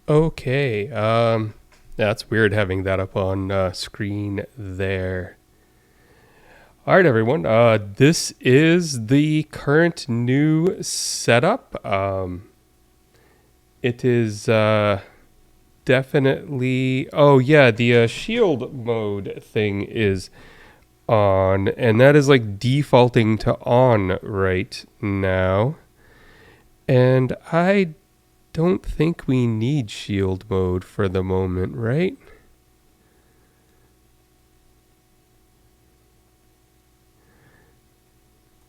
Okay. That's weird having that up on screen there. All right, everyone. This is the current new setup. It is definitely. Oh yeah, the shield mode thing is on, and that is like defaulting to on right now. And I don't think we need shield mode for the moment, right?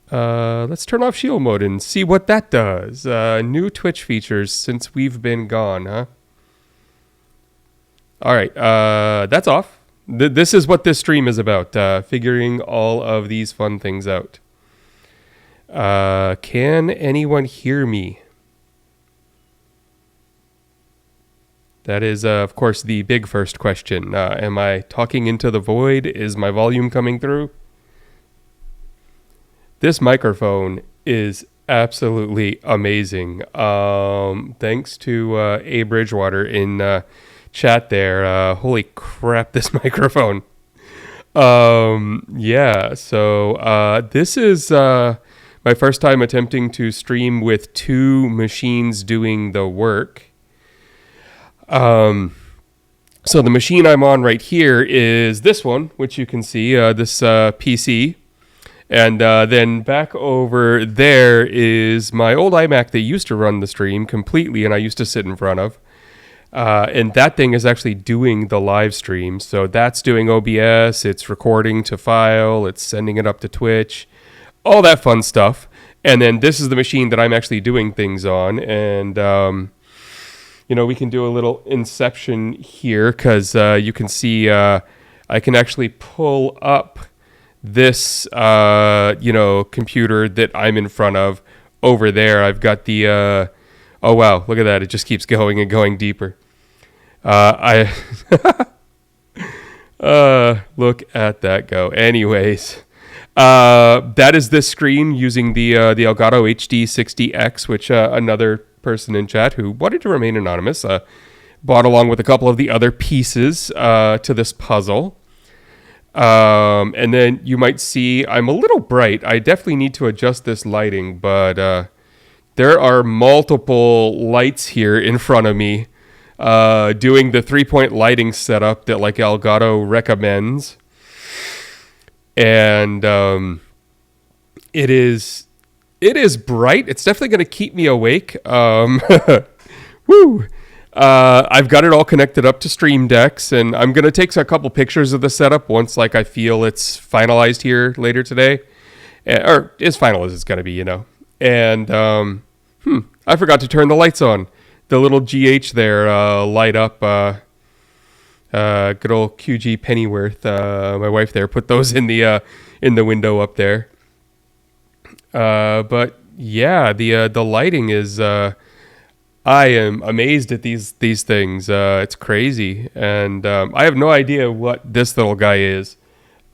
Let's turn off shield mode and see what that does. New Twitch features since we've been gone, huh? All right, that's off. This is what this stream is about, figuring all of these fun things out. Can anyone hear me? That is, of course, the big first question. Am I talking into the void? Is my volume coming through? This microphone is absolutely amazing. Thanks to A Bridgewater in chat there. Holy crap, this microphone. Yeah, so this is my first time attempting to stream with two machines doing the work. So the machine I'm on right here is this one, which you can see, this PC. And then back over there is my old iMac that used to run the stream completely and I used to sit in front of. And that thing is actually doing the live stream. So that's doing OBS, it's recording to file, it's sending it up to Twitch, all that fun stuff. And then this is the machine that I'm actually doing things on. And, we can do a little inception here because you can see I can actually pull up this computer that I'm in front of over there. I've got the oh wow, look at that, it just keeps going and going deeper. I look at that go. Anyways, that is this screen using the Elgato HD 60X, which another person in chat who wanted to remain anonymous bought along with a couple of the other pieces to this puzzle. And then you might see I'm a little bright. I definitely need to adjust this lighting, but there are multiple lights here in front of me doing the 3-point lighting setup that like Elgato recommends. And it is bright. It's definitely going to keep me awake. Woo! I've got it all connected up to Stream Decks, and I'm going to take a couple pictures of the setup once like I feel it's finalized here later today. Or as final as it's going to be, And I forgot to turn the lights on. The little GH there light up. Good old QG Pennyworth, my wife there, put those in the window up there. But yeah, the lighting is. I am amazed at these things. It's crazy, and I have no idea what this little guy is.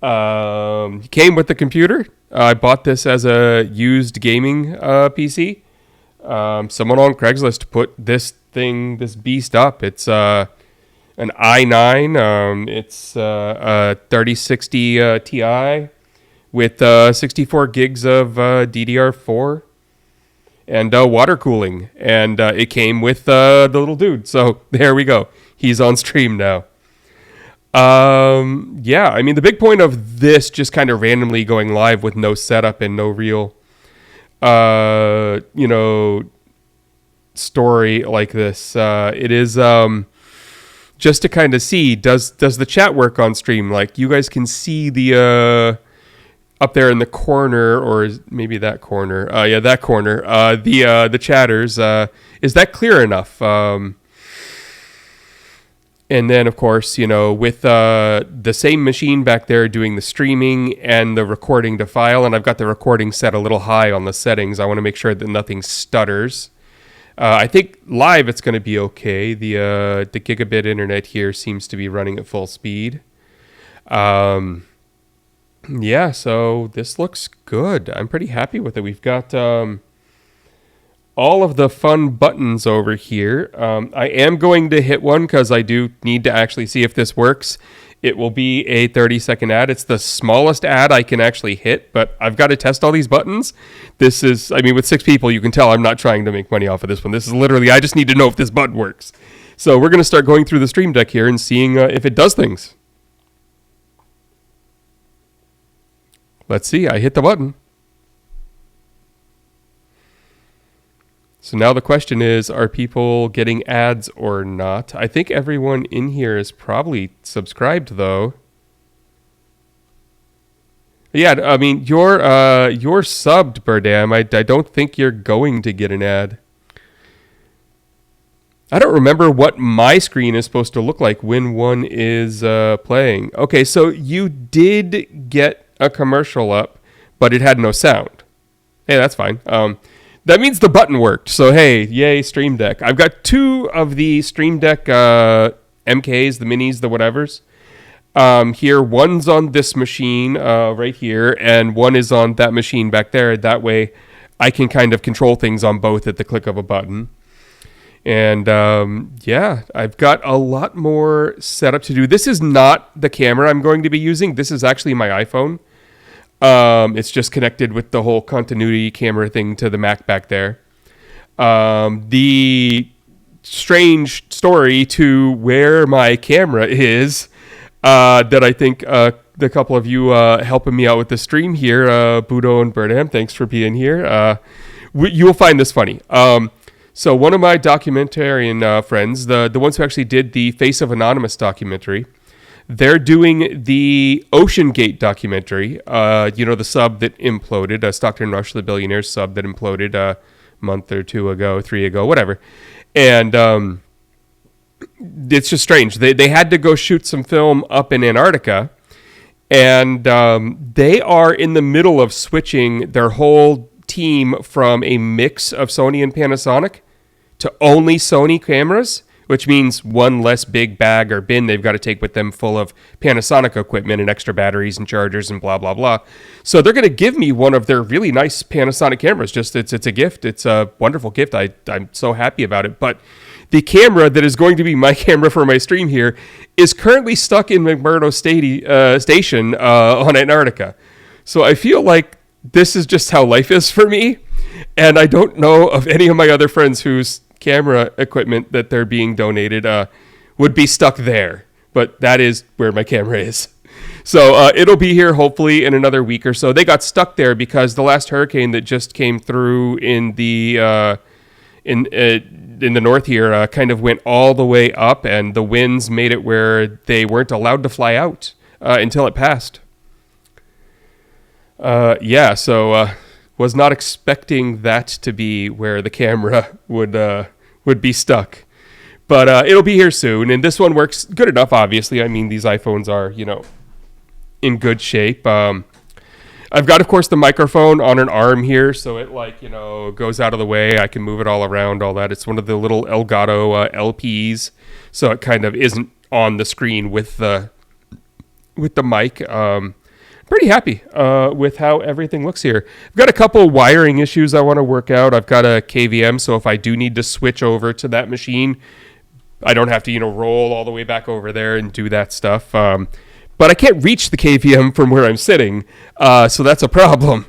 He came with the computer. I bought this as a used gaming PC. Someone on Craigslist put this beast up. It's an i9. It's a 3060 Ti with 64 gigs of DDR4 and water cooling. And it came with the little dude. So there we go. He's on stream now. Yeah, I mean, the big point of this just kind of randomly going live with no setup and no real, story like this, it is just to kind of see, does the chat work on stream? Like, you guys can see the up there in the corner, or maybe that corner, that corner, the chatters, is that clear enough? And then, of course, with the same machine back there doing the streaming and the recording to file, and I've got the recording set a little high on the settings. I want to make sure that nothing stutters. I think live it's going to be okay. The gigabit internet here seems to be running at full speed. Yeah, so this looks good. I'm pretty happy with it. We've got all of the fun buttons over here. I am going to hit one because I do need to actually see if this works. It will be a 30-second ad. It's the smallest ad I can actually hit, but I've got to test all these buttons. This is, I mean, with 6 people, you can tell I'm not trying to make money off of this one. This is literally, I just need to know if this button works. So we're going to start going through the Stream Deck here and seeing if it does things. Let's see. I hit the button. So now the question is, are people getting ads or not? I think everyone in here is probably subscribed, though. Yeah, I mean, you're subbed, Burdam. I don't think you're going to get an ad. I don't remember what my screen is supposed to look like when one is playing. Okay, so you did get a commercial up, but it had no sound. Hey, that's fine. That means the button worked. So, hey, yay, Stream Deck. I've got 2 of the Stream Deck MKs, the minis, the whatevers. Here, one's on this machine right here, and one is on that machine back there. That way, I can kind of control things on both at the click of a button. And, yeah, I've got a lot more setup to do. This is not the camera I'm going to be using. This is actually my iPhone. It's just connected with the whole continuity camera thing to the Mac back there. The strange story to where my camera is, that I think the couple of you helping me out with the stream here, Budo and Burnham, thanks for being here. You'll find this funny. So one of my documentarian friends, the ones who actually did the Face of Anonymous documentary, they're doing the Ocean Gate documentary, the sub that imploded, Stockton Rush, the billionaire sub that imploded a month or 2 ago, 3 ago, whatever. And it's just strange. They had to go shoot some film up in Antarctica, and they are in the middle of switching their whole team from a mix of Sony and Panasonic to only Sony cameras, which means one less big bag or bin they've got to take with them full of Panasonic equipment and extra batteries and chargers and blah, blah, blah. So they're going to give me one of their really nice Panasonic cameras. Just it's a gift. It's a wonderful gift. I'm so happy about it. But the camera that is going to be my camera for my stream here is currently stuck in McMurdo Station on Antarctica. So I feel like this is just how life is for me. And I don't know of any of my other friends whose camera equipment that they're being donated would be stuck there, but that is where my camera is. So it'll be here hopefully in another week or so. They got stuck there because the last hurricane that just came through in the in the north here kind of went all the way up, and the winds made it where they weren't allowed to fly out until it passed. So was not expecting that to be where the camera would be stuck. But it'll be here soon, and this one works good enough, obviously. I mean, these iPhones are, in good shape. I've got, of course, the microphone on an arm here, so it, goes out of the way. I can move it all around, all that. It's one of the little Elgato LPs, so it kind of isn't on the screen with the mic. Pretty happy with how everything looks here. I've got a couple wiring issues I want to work out. I've got a KVM, so if I do need to switch over to that machine, I don't have to, roll all the way back over there and do that stuff. But I can't reach the KVM from where I'm sitting, so that's a problem.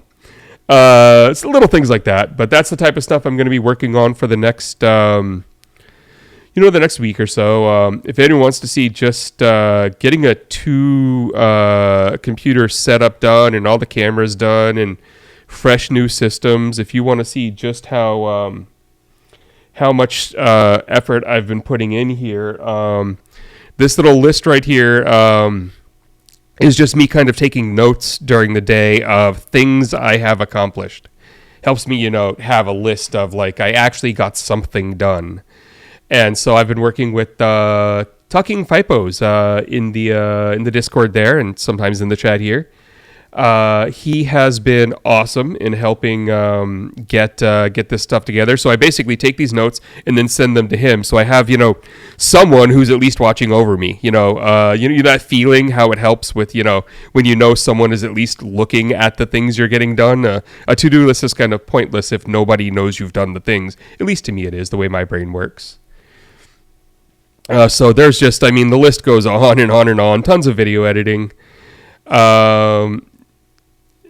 It's little things like that, but that's the type of stuff I'm going to be working on for the next the next week or so. If anyone wants to see just getting a 2 computer setup done and all the cameras done and fresh new systems, if you want to see just how much effort I've been putting in here, this little list right here is just me kind of taking notes during the day of things I have accomplished. Helps me, have a list of I actually got something done. And so I've been working with Talking Fipos in the Discord there, and sometimes in the chat here. He has been awesome in helping get this stuff together. So I basically take these notes and then send them to him. So I have someone who's at least watching over me. You know that feeling, how it helps with when someone is at least looking at the things you're getting done. A to-do list is kind of pointless if nobody knows you've done the things. At least to me, it is the way my brain works. So there's just, the list goes on and on and on. Tons of video editing.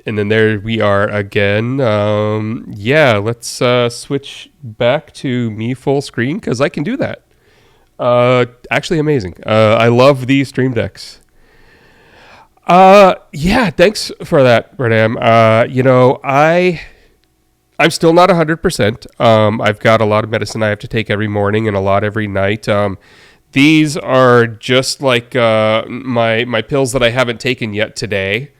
And then there we are again. Let's switch back to me full screen because I can do that. Actually amazing. I love these stream decks. Thanks for that, Brenham. I'm still not 100%. I've got a lot of medicine I have to take every morning and a lot every night. These are just like my pills that I haven't taken yet today.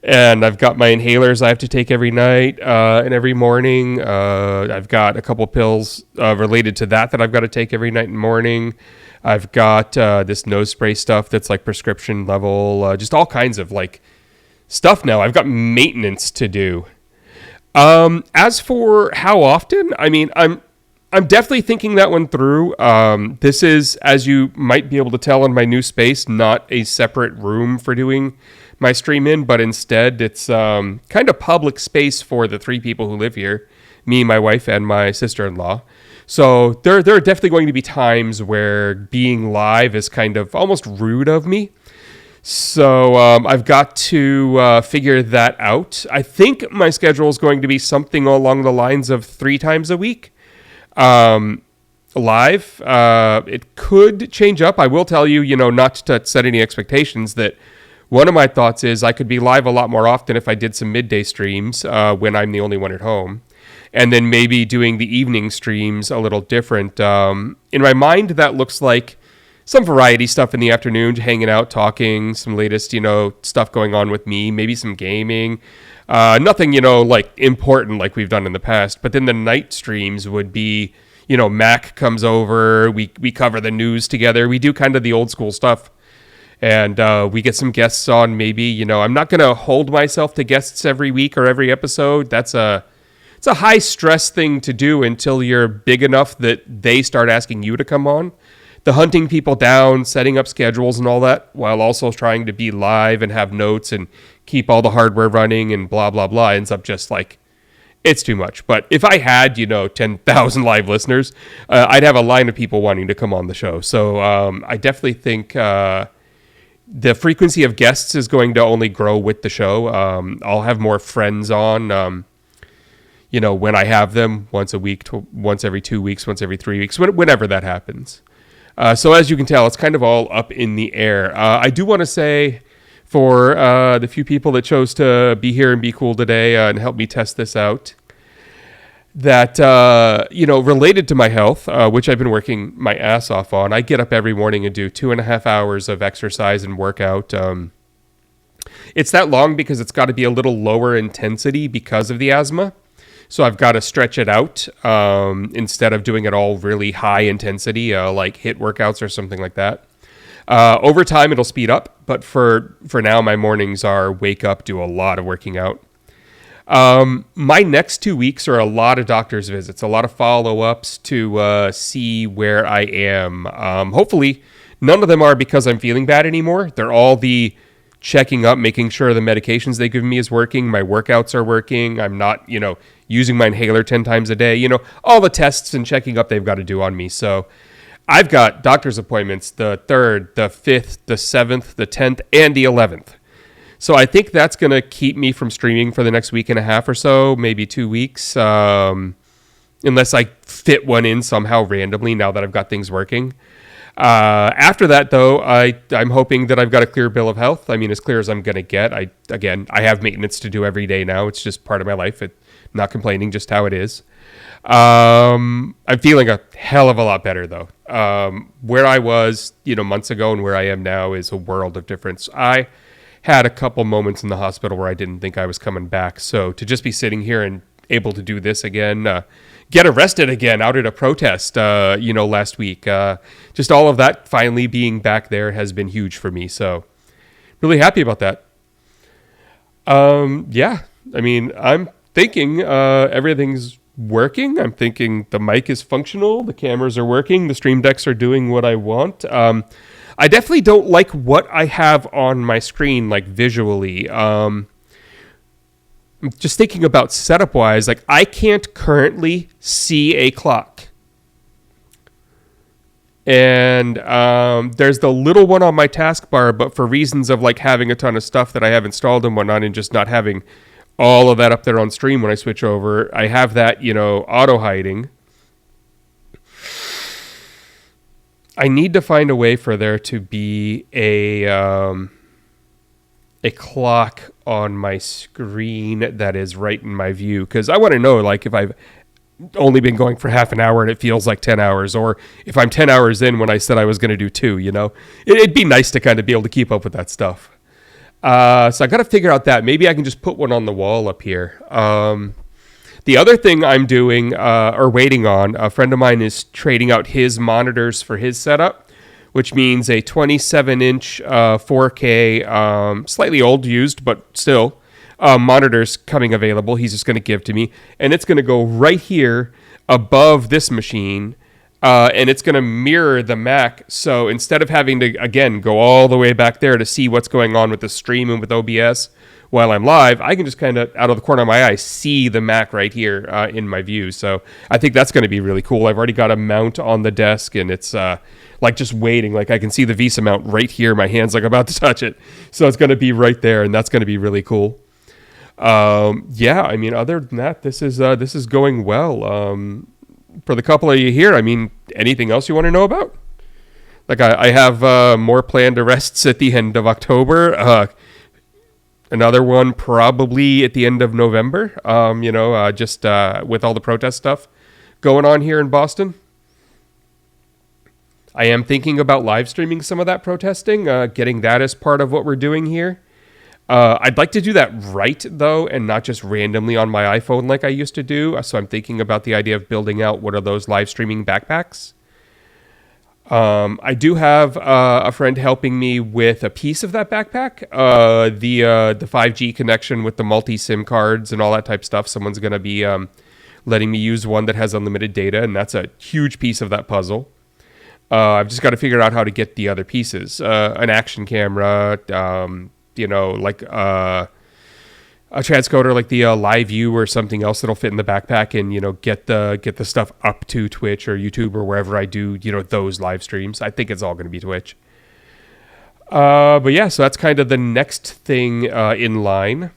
And I've got my inhalers I have to take every night and every morning. I've got a couple pills related to that I've got to take every night and morning. I've got this nose spray stuff that's like prescription level, just all kinds of like stuff now. I've got maintenance to do. As for how often, I'm definitely thinking that one through. This is, as you might be able to tell in my new space, not a separate room for doing my stream in, but instead it's kind of public space for the three people who live here, me, my wife, and my sister-in-law. So there are definitely going to be times where being live is kind of almost rude of me. So I've got to figure that out. I think my schedule is going to be something along the lines of 3 times a week. Live. It could change up. I will tell you, not to set any expectations, that one of my thoughts is I could be live a lot more often if I did some midday streams when I'm the only one at home. And then maybe doing the evening streams a little different. In my mind, that looks like some variety stuff in the afternoon, hanging out, talking, some latest, stuff going on with me, maybe some gaming. Nothing, like important like we've done in the past. But then the night streams would be, Mac comes over, we cover the news together. We do kind of the old school stuff. And we get some guests on maybe. I'm not going to hold myself to guests every week or every episode. It's a high stress thing to do until you're big enough that they start asking you to come on. The hunting people down, setting up schedules and all that, while also trying to be live and have notes and keep all the hardware running and blah, blah, blah, ends up just like, it's too much. But if I had, 10,000 live listeners, I'd have a line of people wanting to come on the show. So I definitely think the frequency of guests is going to only grow with the show. I'll have more friends on, when I have them once a week, once every 2 weeks, once every 3 weeks, whenever that happens. So as you can tell, it's kind of all up in the air. I do want to say for the few people that chose to be here and be cool today and help me test this out, that, related to my health, which I've been working my ass off on, I get up every morning and do 2.5 hours of exercise and workout. It's that long because it's got to be a little lower intensity because of the asthma. So I've got to stretch it out instead of doing it all really high intensity, like HIIT workouts or something like that. Over time, it'll speed up. But for now, my mornings are wake up, do a lot of working out. My next 2 weeks are a lot of doctor's visits, a lot of follow-ups to see where I am. Hopefully, none of them are because I'm feeling bad anymore. They're all the checking up, making sure the medications they give me is working, my workouts are working, I'm not, using my inhaler 10 times a day, all the tests and checking up they've got to do on me. So I've got doctor's appointments the 3rd, the 5th, the 7th, the 10th, and the 11th. So I think that's going to keep me from streaming for the next week and a half or so, maybe 2 weeks, unless I fit one in somehow randomly now that I've got things working. After that, though, I'm hoping that I've got a clear bill of health. As clear as I'm going to get. I have maintenance to do every day now. It's just part of my life. Not complaining, just how it is. I'm feeling a hell of a lot better, though. Where I was, months ago and where I am now is a world of difference. I had a couple moments in the hospital where I didn't think I was coming back. So to just be sitting here and able to do this again, get arrested again out at a protest, last week. Just all of that finally being back there has been huge for me. So really happy about that. Yeah. I mean, I'm thinking everything's working. I'm thinking the mic is functional, the cameras are working, the stream decks are doing what I want. I definitely don't like what I have on my screen, like visually. Just thinking about setup wise, like I can't currently see a clock. And there's the little one on my taskbar, but for reasons of like having a ton of stuff that I have installed and whatnot, and just not having all of that up there on stream when I switch over, I have that, auto hiding. I need to find a way for there to be a clock on my screen that is right in my view, because I want to know, like, if I've only been going for half an hour and it feels like 10 hours, or if I'm 10 hours in when I said I was going to do 2, it'd be nice to kind of be able to keep up with that stuff. So I got to figure out that maybe I can just put one on the wall up here. The other thing I'm doing or waiting on, a friend of mine is trading out his monitors for his setup, which means a 27-inch 4K, slightly old used, but still, monitors coming available. He's just going to give to me, and it's going to go right here above this machine, and it's going to mirror the Mac. So instead of having to, again, go all the way back there to see what's going on with the stream and with OBS while I'm live, I can just kind of, out of the corner of my eye, see the Mac right here in my view. So I think that's going to be really cool. I've already got a mount on the desk, and it's like just waiting. Like I can see the Visa mount right here. My hand's like about to touch it. So it's going to be right there, and that's going to be really cool. Yeah, I mean, other than that, this is going well. For the couple of you here, I mean, anything else you want to know about? Like I have more planned arrests at the end of October. Another one probably at the end of November, just with all the protest stuff going on here in Boston. I am thinking about live streaming some of that protesting, getting that as part of what we're doing here. I'd like to do that right, though, and not just randomly on my iPhone like I used to do. So I'm thinking about the idea of building out what are those live streaming backpacks. I do have a friend helping me with a piece of that backpack, the 5G connection with the multi-SIM cards and all that type stuff. Someone's going to be letting me use one that has unlimited data, and that's a huge piece of that puzzle. I've just got to figure out how to get the other pieces, an action camera, like a transcoder like the Live View or something else that'll fit in the backpack, and get the stuff up to Twitch or YouTube or wherever I do those live streams. I think it's all going to be Twitch. But yeah, so that's kind of the next thing in line.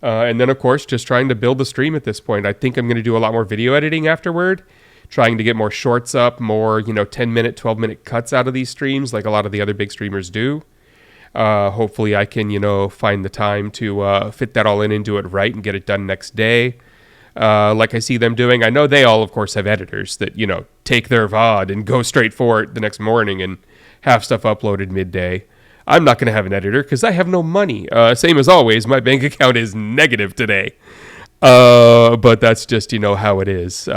And then of course just trying to build the stream at this point. I think I'm going to do a lot more video editing afterward, trying to get more shorts up, more 10-minute, 12-minute cuts out of these streams like a lot of the other big streamers do. Hopefully I can, find the time to fit that all in and do it right and get it done next day. Like I see them doing. I know they all, of course, have editors that, take their VOD and go straight for it the next morning and have stuff uploaded midday. I'm not going to have an editor because I have no money. Same as always, my bank account is negative today. But that's just, how it is.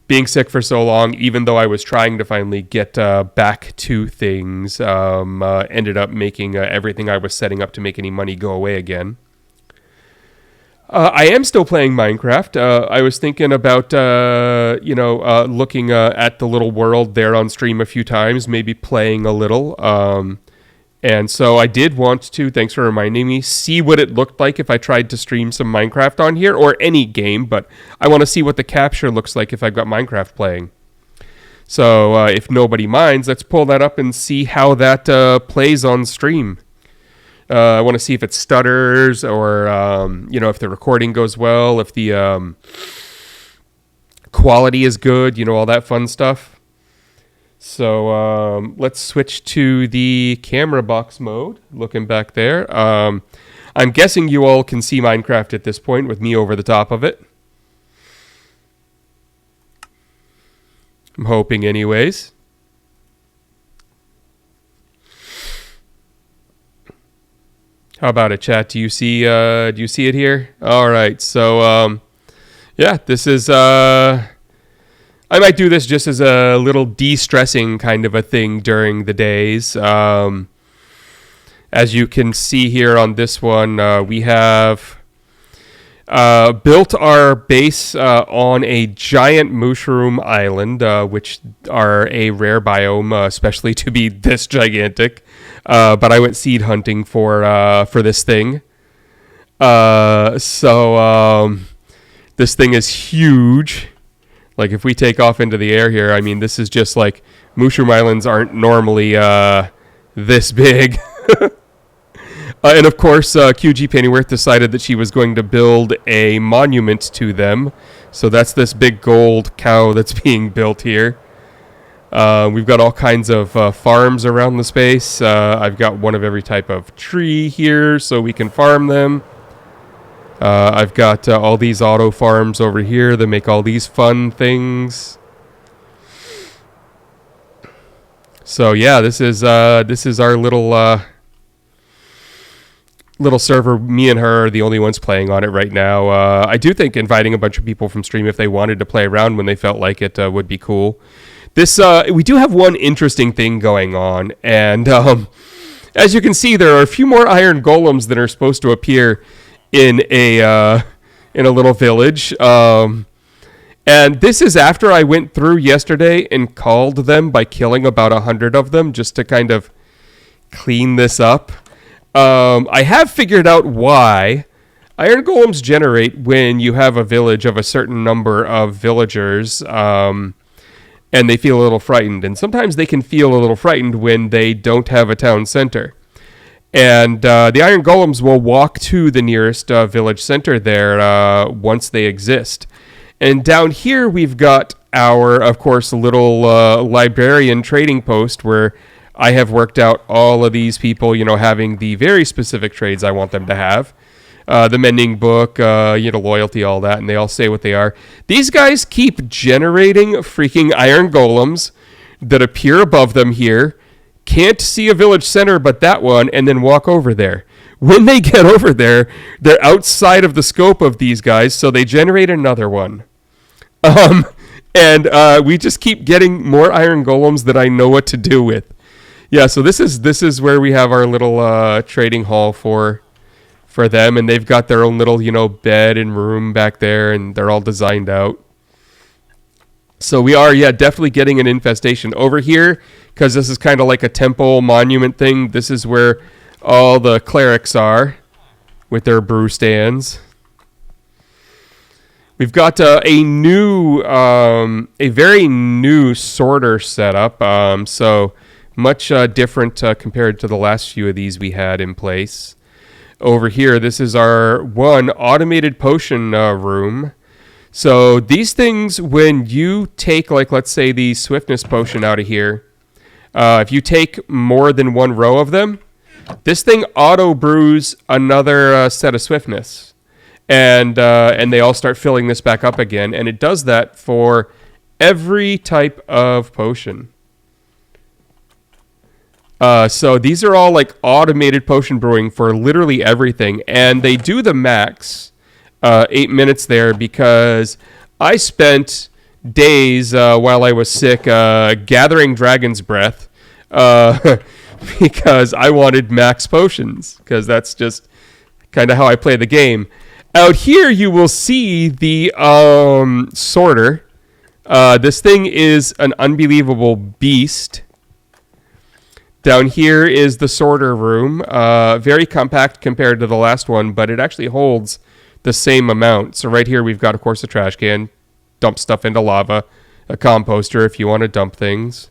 Being sick for so long, even though I was trying to finally get back to things, ended up making everything I was setting up to make any money go away again. I am still playing Minecraft. I was thinking about, looking at the little world there on stream a few times, maybe playing a little. And so I did want to, thanks for reminding me, see what it looked like if I tried to stream some Minecraft on here, or any game, but I want to see what the capture looks like if I've got Minecraft playing. So if nobody minds, let's pull that up and see how that plays on stream. I want to see if it stutters, or, if the recording goes well, if the quality is good, all that fun stuff. So let's switch to the camera box mode, looking back there. I'm guessing you all can see Minecraft at this point with me over the top of it. I'm hoping anyways. How about it, chat? Do you see it here? All right. So yeah, this is I might do this just as a little de-stressing kind of a thing during the days. As you can see here on this one, we have built our base on a giant mushroom island, which are a rare biome, especially to be this gigantic. But I went seed hunting for this thing. So this thing is huge. Like if we take off into the air here, I mean, this is just like mushroom islands aren't normally this big. And of course, QG Pennyworth decided that she was going to build a monument to them. So that's this big gold cow that's being built here. We've got all kinds of farms around the space. I've got one of every type of tree here so we can farm them. I've got all these auto farms over here that make all these fun things. So yeah, this is our little server. Me and her are the only ones playing on it right now. I do think inviting a bunch of people from stream if they wanted to play around when they felt like it would be cool. This we do have one interesting thing going on, and as you can see, there are a few more iron golems that are supposed to appear in a little village. And this is after I went through yesterday and called them by killing about 100 of them just to kind of clean this up. I have figured out why iron golems generate when you have a village of a certain number of villagers, and they feel a little frightened. And sometimes they can feel a little frightened when they don't have a town center. And the iron golems will walk to the nearest village center there once they exist. And down here we've got our, of course, little librarian trading post where I have worked out all of these people, having the very specific trades I want them to have. The mending book, loyalty, all that, and they all say what they are. These guys keep generating freaking iron golems that appear above them here. Can't see a village center but that one, and then walk over there. When they get over there, they're outside of the scope of these guys, so they generate another one. And we just keep getting more iron golems that I know what to do with. Yeah, so this is where we have our little trading hall for them, and they've got their own little, bed and room back there, and they're all designed out. So we are, definitely getting an infestation over here, because this is kind of like a temple monument thing. This is where all the clerics are with their brew stands. We've got a very new sorter setup, so much different compared to the last few of these we had in place. Over here, this is our one automated potion room. So these things, when you take, like, let's say the swiftness potion out of here, if you take more than one row of them, this thing auto brews another set of swiftness. And they all start filling this back up again. And it does that for every type of potion. So these are all like automated potion brewing for literally everything. And they do the max 8 minutes there because I spent days while I was sick gathering dragon's breath because I wanted max potions, because that's just kind of how I play the game. Out here you will see the sorter. This thing is an unbelievable beast. Down here is the sorter room. Very compact compared to the last one, but it actually holds the same amount. So right here we've got, of course, a trash can. Dump stuff into lava. A composter if you want to dump things.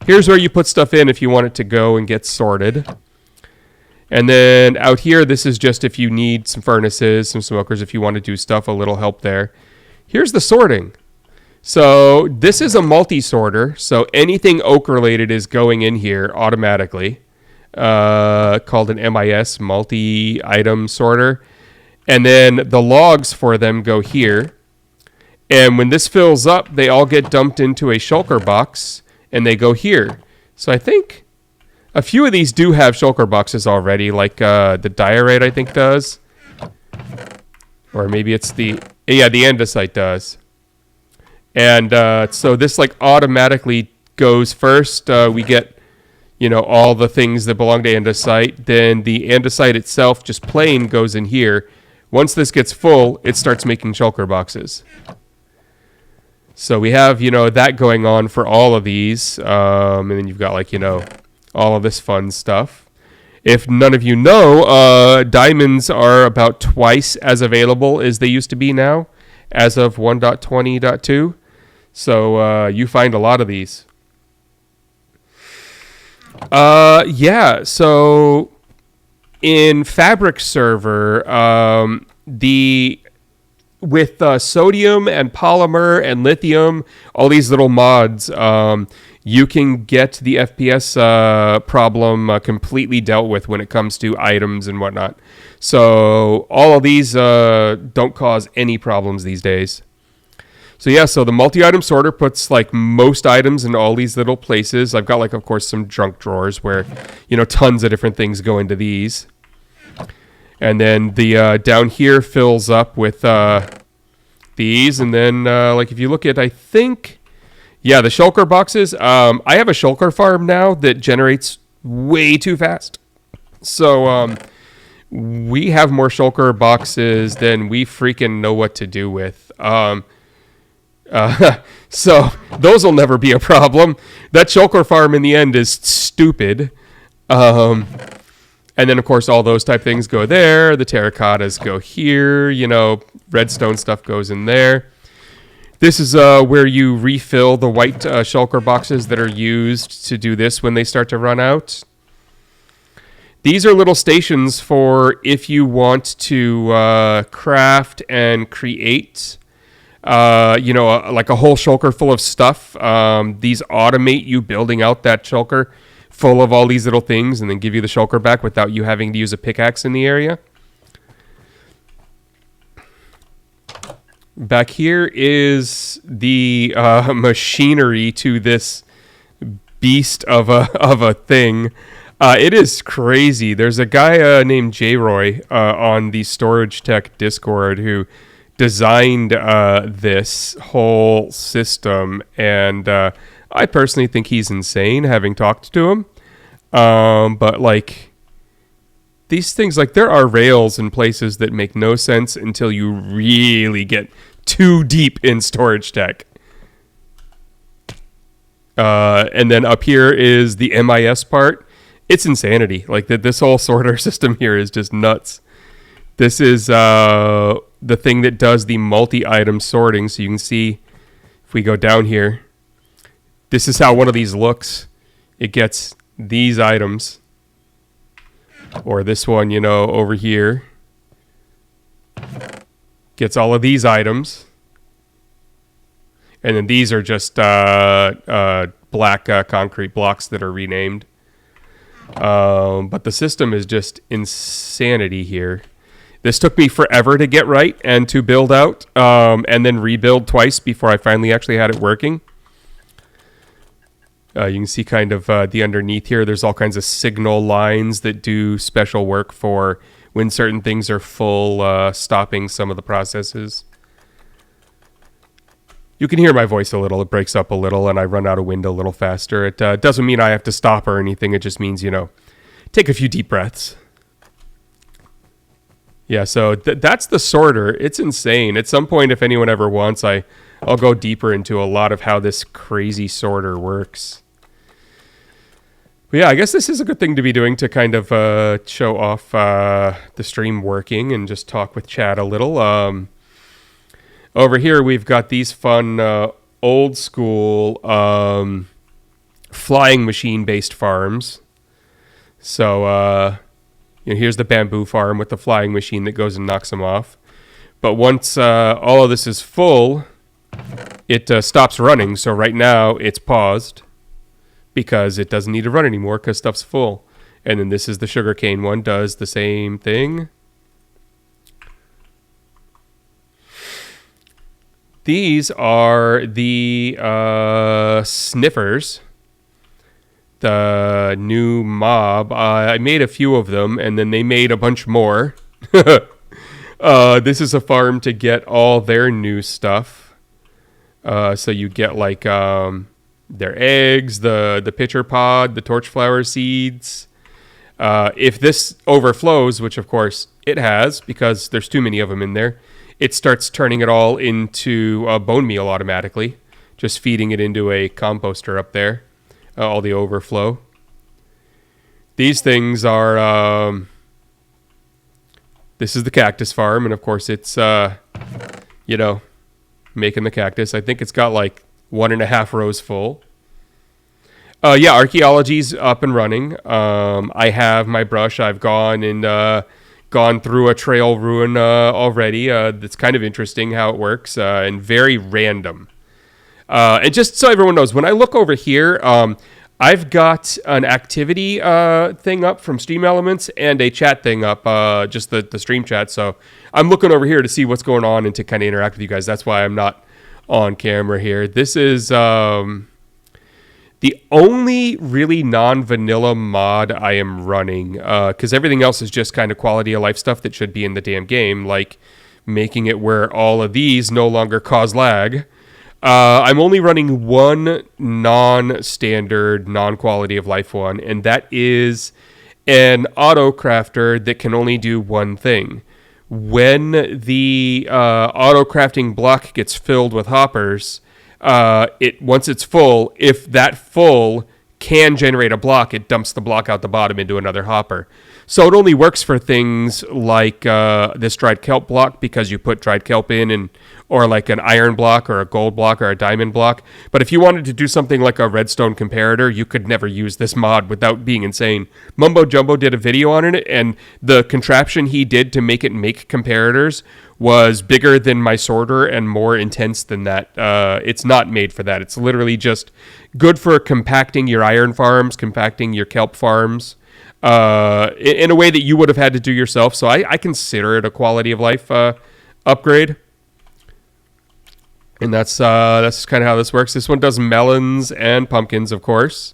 Here's where you put stuff in if you want it to go and get sorted. And then out here, this is just if you need some furnaces, some smokers, if you want to do stuff, a little help there. Here's the sorting. So this is a multi-sorter. So anything oak related is going in here automatically. Called an MIS, multi-item sorter. And then the logs for them go here. And when this fills up, they all get dumped into a shulker box, and they go here. So I think a few of these do have shulker boxes already, like the diorite I think does. Or maybe it's the andesite does. And so this like automatically goes first. We get all the things that belong to andesite. Then the andesite itself, just plain, goes in here. Once this gets full, it starts making shulker boxes. So we have, that going on for all of these. And then you've got, all of this fun stuff. If none of you know, diamonds are about twice as available as they used to be now, as of 1.20.2. So you find a lot of these. So in Fabric Server, with sodium and polymer and lithium, all these little mods, you can get the FPS problem completely dealt with when it comes to items and whatnot. So all of these don't cause any problems these days. So the multi-item sorter puts most items in all these little places. I've got of course some junk drawers where tons of different things go into these. And then the down here fills up with these. And then if you look at, I think, the shulker boxes. I have a shulker farm now that generates way too fast. So we have more shulker boxes than we freaking know what to do with. So those will never be a problem. That shulker farm in the end is stupid. And then, of course, all those type things go there. The terracottas go here. Redstone stuff goes in there. This is where you refill the white shulker boxes that are used to do this when they start to run out. These are little stations for if you want to craft and create like a whole shulker full of stuff. These automate you building out that shulker full of all these little things and then give you the shulker back without you having to use a pickaxe in the area. Back here is the machinery to this beast of a thing. It is crazy. There's a guy named J-Roy on the Storage Tech Discord who designed this whole system, and I personally think he's insane, having talked to him. But these things, there are rails in places that make no sense until you really get too deep in storage tech. And then up here is the MIS part. It's insanity. This whole sorter system here is just nuts. This is the thing that does the multi-item sorting. So you can see, if we go down here, this is how one of these looks. It gets these items. Or this one, over here, gets all of these items. And then these are just black concrete blocks that are renamed. But the system is just insanity here. This took me forever to get right and to build out, and then rebuild twice before I finally actually had it working. You can see kind of the underneath here. There's all kinds of signal lines that do special work for when certain things are full, stopping some of the processes. You can hear my voice a little. It breaks up a little, and I run out of wind a little faster. It doesn't mean I have to stop or anything. It just means, take a few deep breaths. Yeah, so that's the sorter. It's insane. At some point, if anyone ever wants, I'll go deeper into a lot of how this crazy sorter works. But yeah, I guess this is a good thing to be doing to kind of show off the stream working and just talk with chat a little. Over here, we've got these fun old school flying machine-based farms. So here's the bamboo farm with the flying machine that goes and knocks them off. But once all of this is full, it stops running. So right now, it's paused because it doesn't need to run anymore because stuff's full. And then this is the sugarcane one, does the same thing. These are the sniffers, the new mob. I made a few of them, and then they made a bunch more. This is a farm to get all their new stuff. So you get their eggs, the pitcher pod, the torchflower seeds. If this overflows, which of course it has because there's too many of them in there, it starts turning it all into bone meal automatically, just feeding it into a composter up there, all the overflow. These things are, this is the cactus farm, and of course it's, making the cactus. I think it's got like 1.5 rows full. Archaeology's up and running. I have my brush. I've gone through a trail ruin already. It's kind of interesting how it works and very random. And just so everyone knows, when I look over here, I've got an activity thing up from Stream Elements and a chat thing up, just the stream chat. So I'm looking over here to see what's going on and to kind of interact with you guys. That's why I'm not on camera here. This is the only really non-vanilla mod I am running, because everything else is just kind of quality of life stuff that should be in the damn game, like making it where all of these no longer cause lag. I'm only running one non-standard, non-quality of life one, and that is an auto crafter that can only do one thing. When the auto crafting block gets filled with hoppers, once it's full, if that full can generate a block, it dumps the block out the bottom into another hopper. So it only works for things like this dried kelp block, because you put dried kelp in, or like an iron block or a gold block or a diamond block. But if you wanted to do something like a redstone comparator, you could never use this mod without being insane. Mumbo Jumbo did a video on it, and the contraption he did to make it make comparators was bigger than my sorter and more intense than that. It's not made for that. It's literally just good for compacting your iron farms, compacting your kelp farms, in a way that you would have had to do yourself. So I consider it a quality of life upgrade. And that's kind of how this works. This one does melons and pumpkins, of course.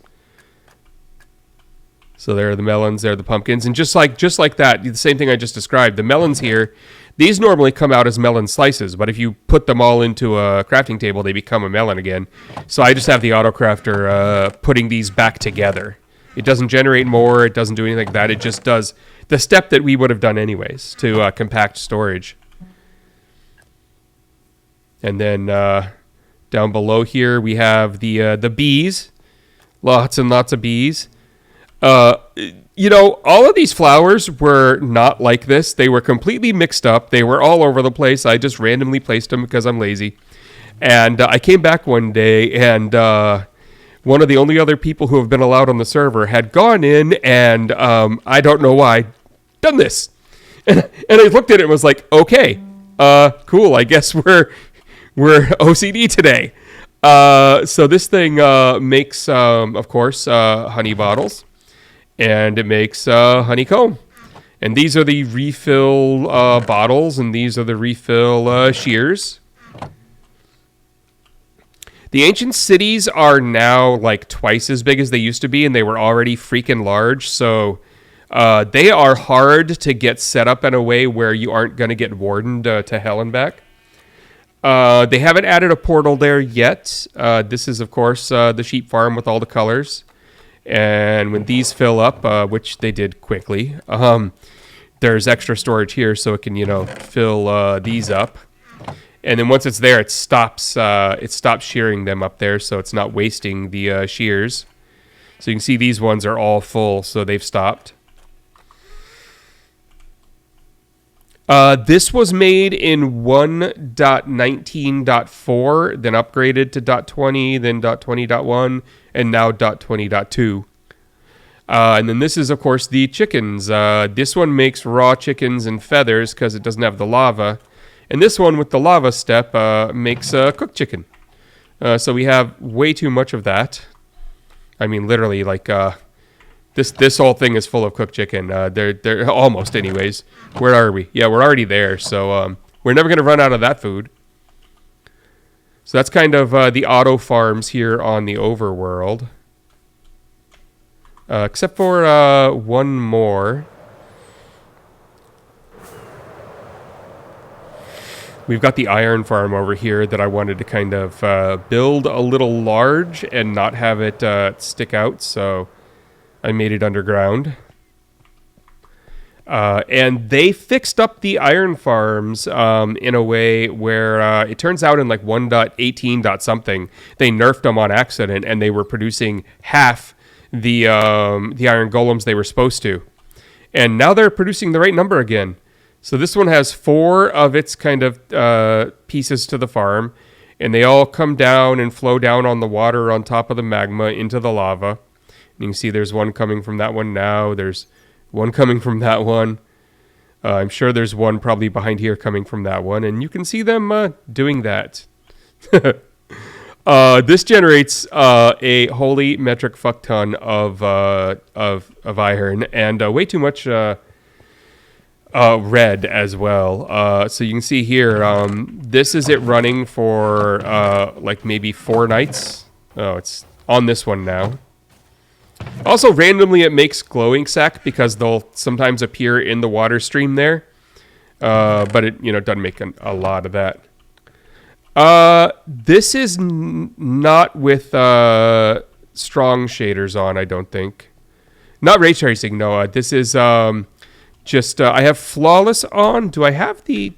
So there are the melons, there are the pumpkins, and just like that, the same thing I just described. The melons here, these normally come out as melon slices, but if you put them all into a crafting table, they become a melon again. So I just have the auto crafter putting these back together. It doesn't generate more. It doesn't do anything like that. It just does the step that we would have done anyways to compact storage. And then down below here we have the bees, lots and lots of bees. All of these flowers were not like this. They were completely mixed up. They were all over the place. I just randomly placed them because I'm lazy. And I came back one day, and one of the only other people who have been allowed on the server had gone in and, I don't know why, done this. And I looked at it and was like, okay, cool. I guess we're OCD today. So this thing makes, of course, honey bottles, and it makes honeycomb. And these are the refill bottles, and these are the refill shears. The ancient cities are now like twice as big as they used to be, and they were already freaking large. So they are hard to get set up in a way where you aren't going to get wardened to hell and back. They haven't added a portal there yet. This is, of course, the sheep farm with all the colors. And when these fill up, which they did quickly, there's extra storage here so it can, fill these up. And then once it's there, it stops shearing them up there, so it's not wasting the shears. So you can see these ones are all full, so they've stopped. This was made in 1.19.4, then upgraded to .20, then .20.1, and now .20.2. And then this is, of course, the chickens. This one makes raw chickens and feathers because it doesn't have the lava. And this one with the lava step makes cooked chicken. So we have way too much of that. I mean, literally, like... This whole thing is full of cooked chicken. They're almost, anyways. Where are we? Yeah, we're already there. So we're never going to run out of that food. So that's kind of the auto farms here on the overworld. Except for one more. We've got the iron farm over here that I wanted to kind of build a little large and not have it stick out, so I made it underground. And they fixed up the iron farms in a way where it turns out in like 1.18 dot something, they nerfed them on accident and they were producing half the iron golems they were supposed to. And now they're producing the right number again. So this one has 4 of its kind of pieces to the farm, and they all come down and flow down on the water on top of the magma into the lava. And you can see there's one coming from that one now. There's one coming from that one. I'm sure there's one probably behind here coming from that one, and you can see them doing that. This generates a holy metric fuck ton of iron and way too much red as well. So you can see here, this is it running for like maybe 4 nights. Oh, it's on this one now. Also, randomly it makes glowing sack because they'll sometimes appear in the water stream there. But it doesn't make a lot of that. This is not with strong shaders on, I don't think. Not ray tracing, no. This is just, I have flawless on. Do I have the...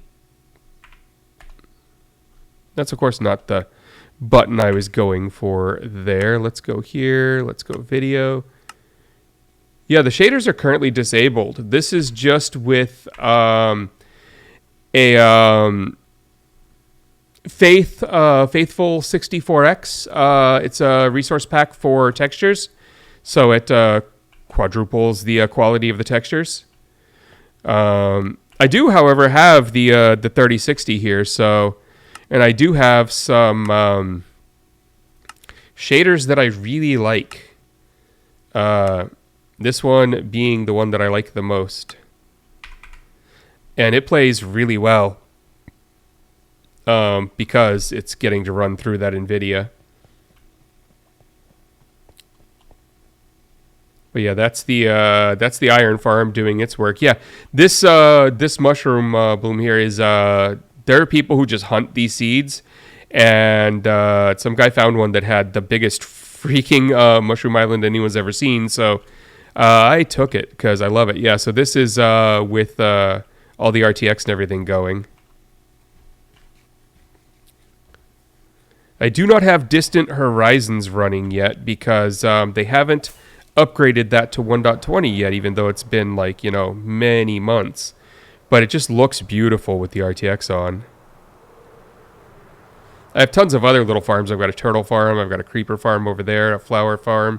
That's, of course, not the button I was going for there. Let's go here. Let's go video. Yeah, the shaders are currently disabled. This is just with Faithful 64X. It's a resource pack for textures, so it quadruples the quality of the textures. I do, however, have the 3060 here, so, and I do have some shaders that I really like. This one being the one that I like the most, and it plays really well. Because it's getting to run through that NVIDIA. But yeah, that's the iron farm doing its work. Yeah, this mushroom bloom here is there are people who just hunt these seeds, and some guy found one that had the biggest freaking mushroom island anyone's ever seen. So I took it because I love it. Yeah, so this is with all the RTX and everything going. I do not have Distant Horizons running yet because they haven't upgraded that to 1.20 yet, even though it's been like, many months. But it just looks beautiful with the RTX on. I have tons of other little farms. I've got a turtle farm. I've got a creeper farm over there, a flower farm.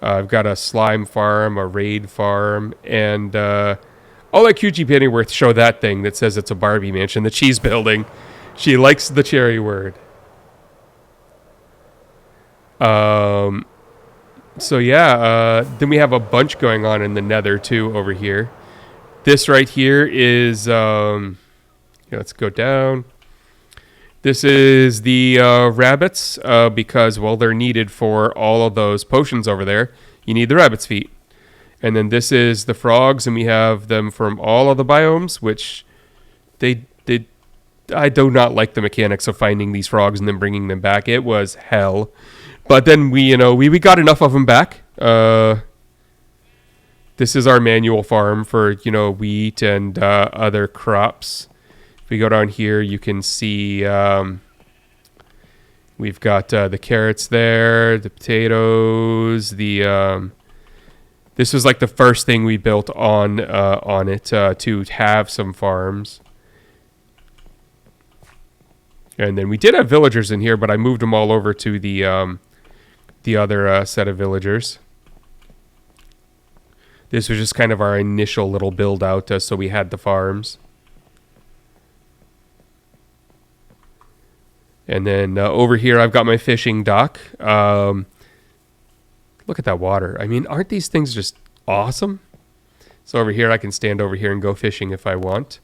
I've got a slime farm, a raid farm, and I'll let QG Pennyworth show that thing that says it's a Barbie mansion that she's building. She likes the cherry word. So yeah, then we have a bunch going on in the nether too over here. This right here is, let's go down. This is the rabbits, because, well, they're needed for all of those potions over there. You need the rabbit's feet. And then this is the frogs, and we have them from all of the biomes, which I do not like the mechanics of finding these frogs and then bringing them back. It was hell. But then we got enough of them back. This is our manual farm for, wheat and other crops. If we go down here, you can see we've got the carrots there, the potatoes, this was like the first thing we built on it to have some farms. And then we did have villagers in here, but I moved them all over to the other set of villagers. This was just kind of our initial little build out, so we had the farms. And then over here, I've got my fishing dock. Look at that water. I mean, aren't these things just awesome? So over here, I can stand over here and go fishing if I want.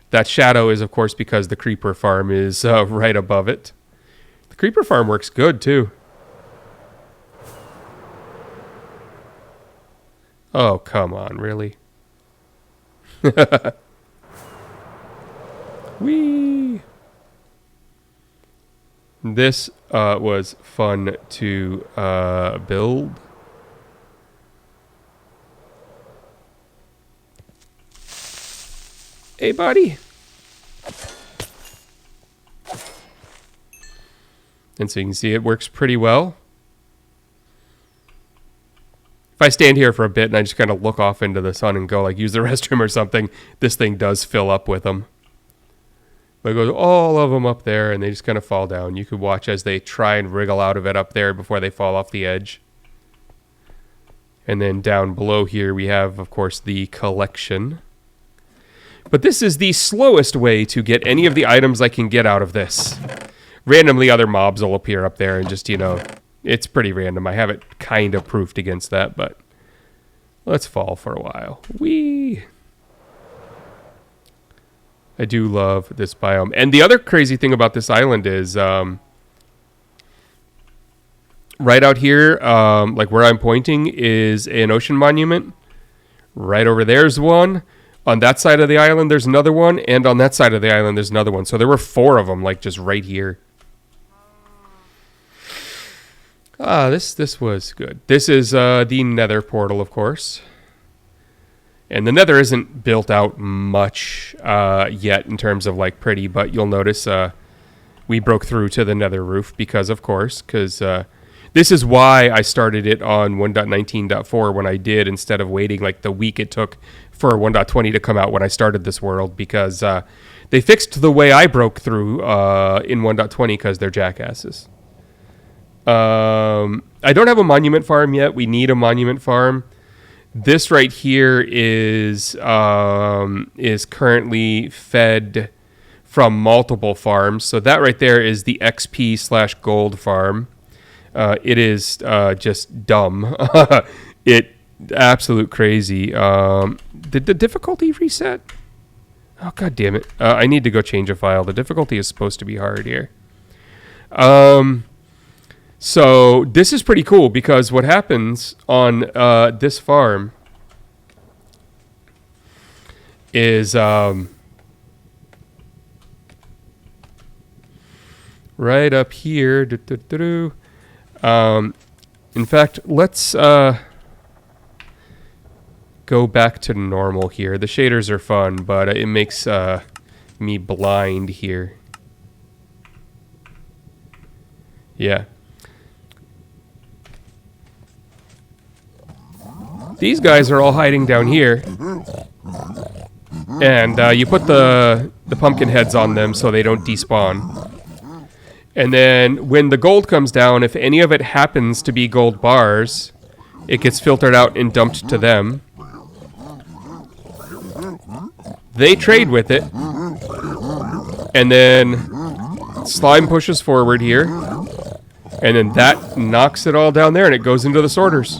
That shadow is, of course, because the creeper farm is right above it. The creeper farm works good, too. Oh, come on, really? Whee! This was fun to build. Hey, buddy. And so you can see it works pretty well. If I stand here for a bit and I just kind of look off into the sun and go like use the restroom or something, this thing does fill up with them. But it goes all of them up there and they just kind of fall down. You could watch as they try and wriggle out of it up there before they fall off the edge. And then down below here we have, of course, the collection. But this is the slowest way to get any of the items I can get out of this. Randomly other mobs will appear up there and just, you know, it's pretty random. I have it kind of proofed against that, but let's fall for a while. Whee! I do love this biome. And the other crazy thing about this island is right out here, like where I'm pointing, is an ocean monument. Right over there's one. On that side of the island, there's another one. And on that side of the island, there's another one. So there were 4 of them, like just right here. This was good. This is the Nether portal, of course. And the Nether isn't built out much yet in terms of like pretty, but you'll notice we broke through to the Nether roof because this is why I started it on 1.19.4 when I did instead of waiting like the week it took for 1.20 to come out when I started this world, because they fixed the way I broke through in 1.20 because they're jackasses. I don't have a monument farm yet. We need a monument farm. This right here is currently fed from multiple farms. So that right there is the XP/gold farm. It is just dumb. It absolute crazy. Did the difficulty reset? Oh, god damn it. I need to go change a file. The difficulty is supposed to be hard here. So this is pretty cool because what happens on this farm is right up here. In fact, let's go back to normal here. The shaders are fun, but it makes me blind here. Yeah. These guys are all hiding down here. And you put the pumpkin heads on them so they don't despawn. And then when the gold comes down, if any of it happens to be gold bars, it gets filtered out and dumped to them. They trade with it. And then slime pushes forward here. And then that knocks it all down there and it goes into the sorters.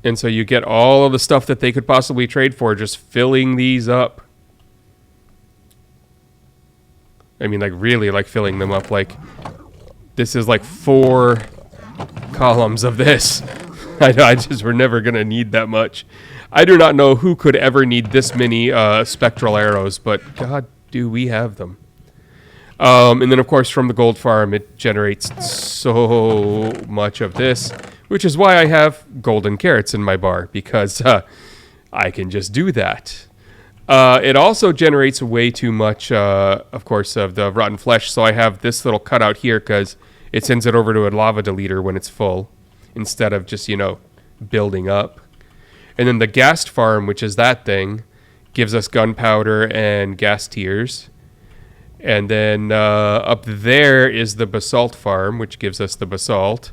And so you get all of the stuff that they could possibly trade for just filling these up. I mean, like, really, like, filling them up. Like, this is, like, 4 columns of this. I just, we're never going to need that much. I do not know who could ever need this many spectral arrows, but God, do we have them. And then, of course, from the gold farm, it generates so much of this, which is why I have golden carrots in my bar, because I can just do that. It also generates way too much, of course, of the rotten flesh, so I have this little cutout here because it sends it over to a lava deleter when it's full, instead of just, you know, building up. And then the ghast farm, which is that thing, gives us gunpowder and gas tiers. And then up there is the basalt farm, which gives us the basalt.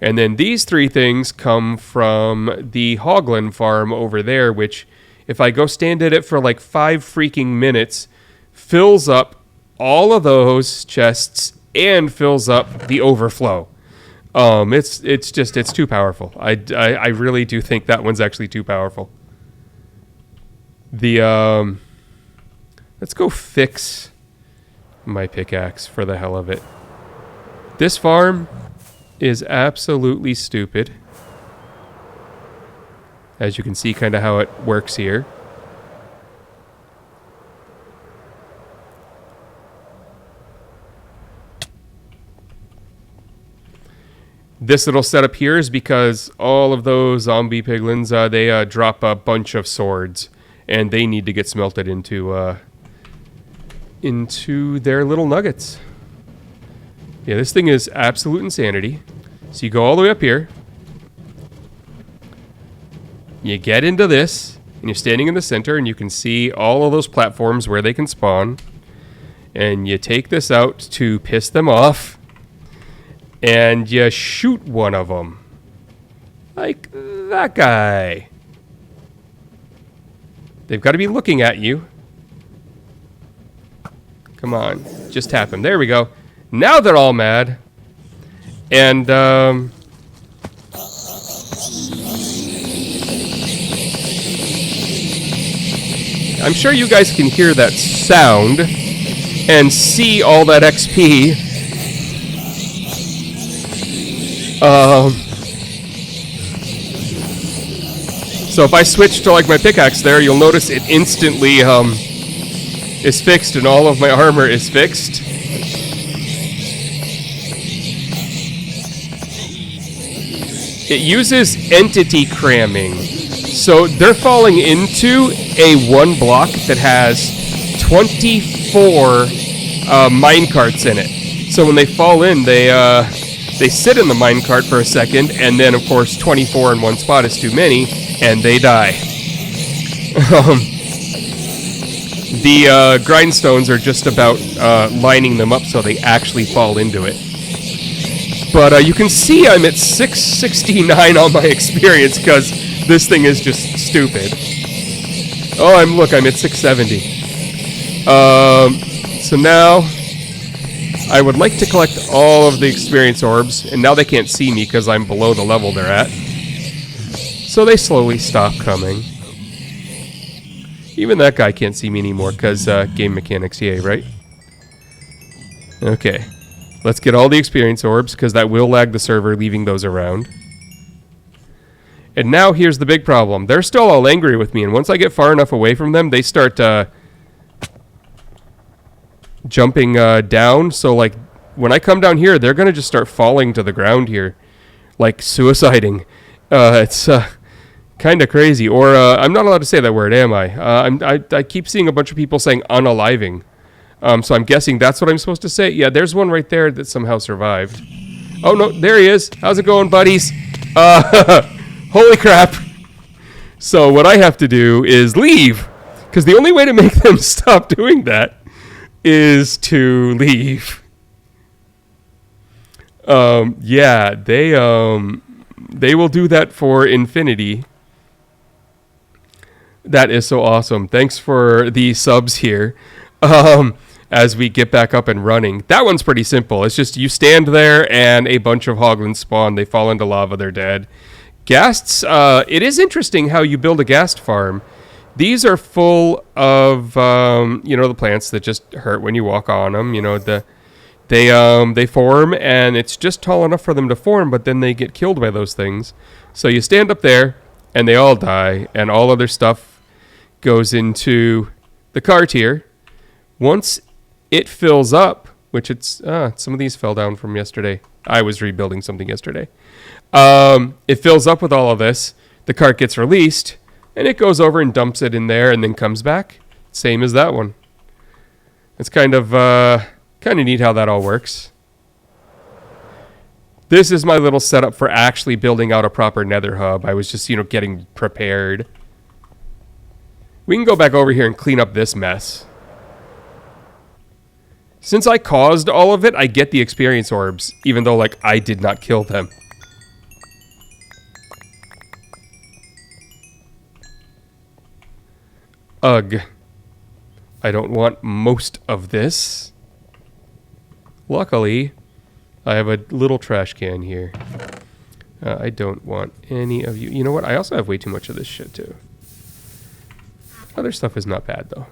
And then these 3 things come from the Hoglin farm over there, which, if I go stand at it for like 5 freaking minutes, fills up all of those chests and fills up the overflow. It's too powerful. I really do think that one's actually too powerful. Let's go fix my pickaxe for the hell of it. This farm is absolutely stupid. As you can see kind of how it works here. This little setup here is because all of those zombie piglins, they drop a bunch of swords, and they need to get smelted into their little nuggets. Yeah, this thing is absolute insanity. So you go all the way up here. You get into this, and you're standing in the center, and you can see all of those platforms where they can spawn. And you take this out to piss them off. And you shoot one of them. Like that guy. They've got to be looking at you. Come on. Just tap him. There we go. Now they're all mad. And, I'm sure you guys can hear that sound and see all that XP. So if I switch to like my pickaxe there, you'll notice it instantly is fixed and all of my armor is fixed. It uses entity cramming. So they're falling into a one block that has 24 minecarts in it. So when they fall in, they sit in the minecart for a second, and then, of course, 24 in one spot is too many, and they die. The grindstones are just about lining them up so they actually fall into it. But you can see I'm at 669 on my experience because this thing is just stupid. Oh, I'm at 670. So now I would like to collect all of the experience orbs, and now they can't see me because I'm below the level they're at. So they slowly stop coming. Even that guy can't see me anymore because game mechanics, yay, right? Okay. Let's get all the experience orbs because that will lag the server, leaving those around. And now here's the big problem. They're still all angry with me, and once I get far enough away from them, they start jumping down. So, like, when I come down here, they're going to just start falling to the ground here. Like, suiciding. It's kind of crazy. Or, I'm not allowed to say that word, am I? I keep seeing a bunch of people saying unaliving. So I'm guessing that's what I'm supposed to say. Yeah, there's one right there that somehow survived. Oh, no, there he is. How's it going, buddies? Holy crap. So what I have to do is leave. Because the only way to make them stop doing that is to leave. Yeah, they will do that for infinity. That is so awesome. Thanks for the subs here. As we get back up and running. That one's pretty simple. It's just you stand there and a bunch of hoglins spawn. They fall into lava. They're dead. Ghasts, it is interesting how you build a ghast farm. These are full of, the plants that just hurt when you walk on them. You know, they form, and it's just tall enough for them to form, but then they get killed by those things. So you stand up there, and they all die, and all other stuff goes into the cart here. Once it fills up, which it's, some of these fell down from yesterday. I was rebuilding something yesterday. It fills up with all of this. The cart gets released, and it goes over and dumps it in there and then comes back. Same as that one. It's kind of neat how that all works. This is my little setup for actually building out a proper nether hub. I was just, getting prepared. We can go back over here and clean up this mess. Since I caused all of it, I get the experience orbs, even though, I did not kill them. Ugh. I don't want most of this. Luckily, I have a little trash can here. I don't want any of you. You know what? I also have way too much of this shit, too. Other stuff is not bad, though.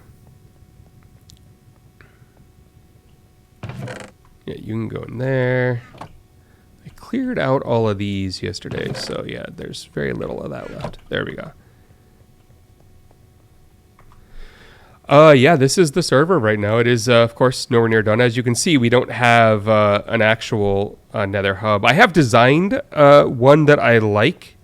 Yeah, you can go in there. I cleared out all of these yesterday, so yeah, there's very little of that left. There we go. Yeah, this is the server right now. It is, of course, nowhere near done. As you can see, we don't have an actual nether hub. I have designed one that I like,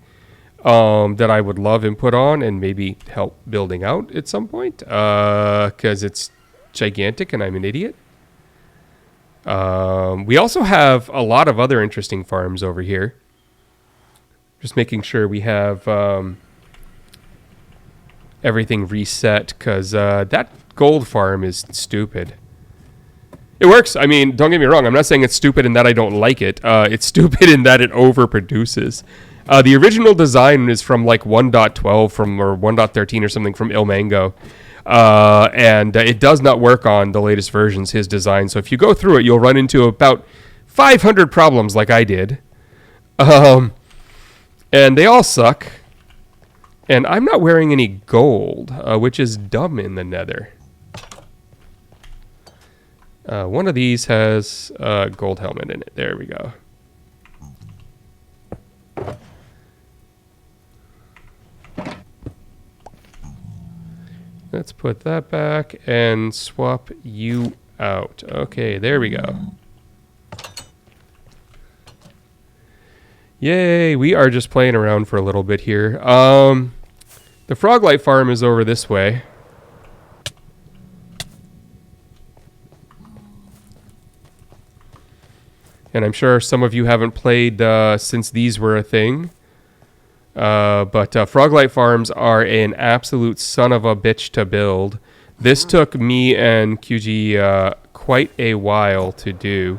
that I would love input on and maybe help building out at some point, because it's gigantic and I'm an idiot. We also have a lot of other interesting farms over here. Just making sure we have everything reset, because that gold farm is stupid. It works. I mean, don't get me wrong. I'm not saying it's stupid in that I don't like it. It's stupid in that it overproduces. The original design is from like 1.12 or 1.13 or something from Ilmango. And it does not work on the latest versions, his design. So if you go through it, you'll run into about 500 problems like I did. And they all suck. And I'm not wearing any gold, which is dumb in the nether. One of these has a gold helmet in it. There we go. Let's put that back and swap you out. Okay, there we go. Yay, we are just playing around for a little bit here. The Froglight farm is over this way. And I'm sure some of you haven't played since these were a thing. But Froglight farms are an absolute son of a bitch to build. This took me and QG quite a while to do.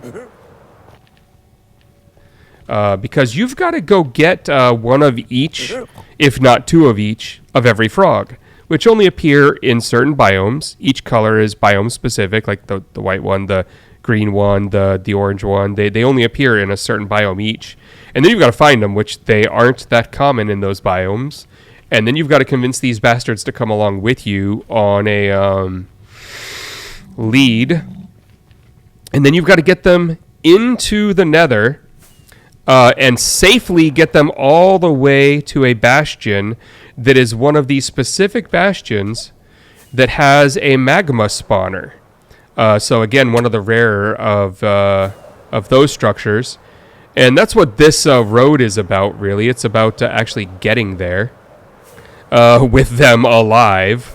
Because you've got to go get one of each, if not two of each, of every frog, which only appear in certain biomes. Each color is biome specific, like the white one, the green one, the orange one. They only appear in a certain biome each. And then you've got to find them, which they aren't that common in those biomes. And then you've got to convince these bastards to come along with you on a lead. And then you've got to get them into the nether and safely get them all the way to a bastion that is one of these specific bastions that has a magma spawner. So again, one of the rarer of those structures. And that's what this road is about, really. It's about actually getting there with them alive.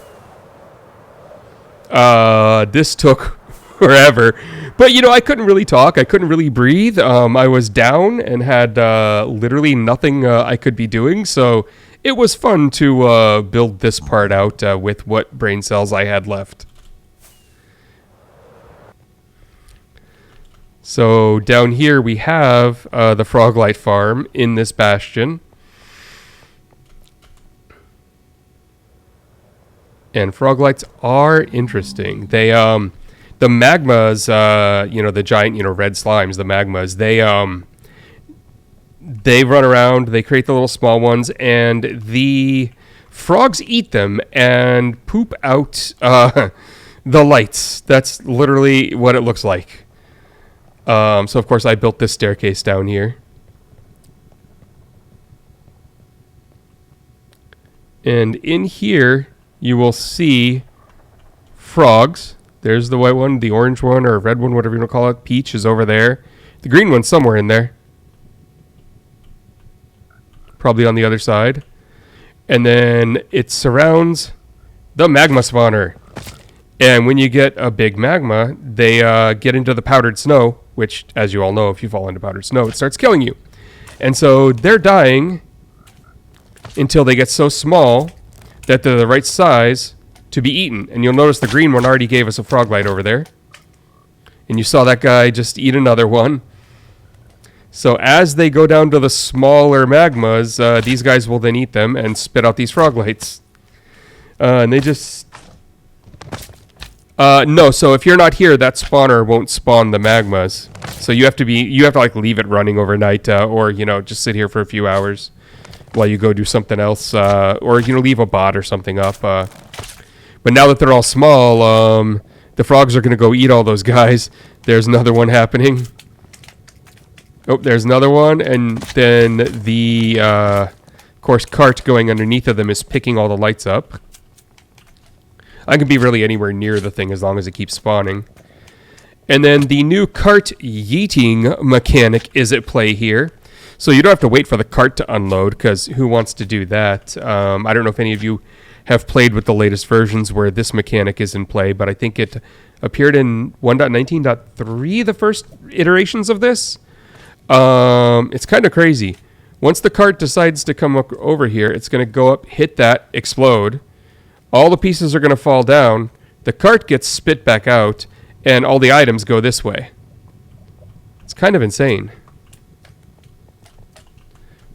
This took forever. But, you know, I couldn't really talk. I couldn't really breathe. I was down and had literally nothing I could be doing. So it was fun to build this part out with what brain cells I had left. So down here we have the Froglight farm in this bastion. And Froglights are interesting. They the magmas, you know, the giant, you know, red slimes, the magmas, they run around, they create the little small ones, and the frogs eat them and poop out the lights. That's literally what it looks like. So, of course, I built this staircase down here. And in here, you will see frogs. There's the white one, the orange one, or red one, whatever you want to call it. Peach is over there. The green one's somewhere in there. Probably on the other side. And then it surrounds the magma spawner. And when you get a big magma, they get into the powdered snow, which, as you all know, if you fall into powdered snow, it starts killing you. And so they're dying until they get so small that they're the right size to be eaten. And you'll notice the green one already gave us a Froglight over there. And you saw that guy just eat another one. So as they go down to the smaller magmas, these guys will then eat them and spit out these Froglights. And they just... no, so if you're not here, that spawner won't spawn the magmas. So you have to like leave it running overnight, or, you know, just sit here for a few hours while you go do something else, or, you know, leave a bot or something up. But now that they're all small, the frogs are going to go eat all those guys. There's another one happening. Oh, there's another one, and then the, of course, cart going underneath of them is picking all the lights up. I can be really anywhere near the thing as long as it keeps spawning. And then the new cart yeeting mechanic is at play here. So you don't have to wait for the cart to unload, because who wants to do that? I don't know if any of you have played with the latest versions where this mechanic is in play, but I think it appeared in 1.19.3, the first iterations of this. It's kind of crazy. Once the cart decides to come up over here, it's going to go up, hit that, explode. All the pieces are going to fall down. The cart gets spit back out, and all the items go this way. It's kind of insane.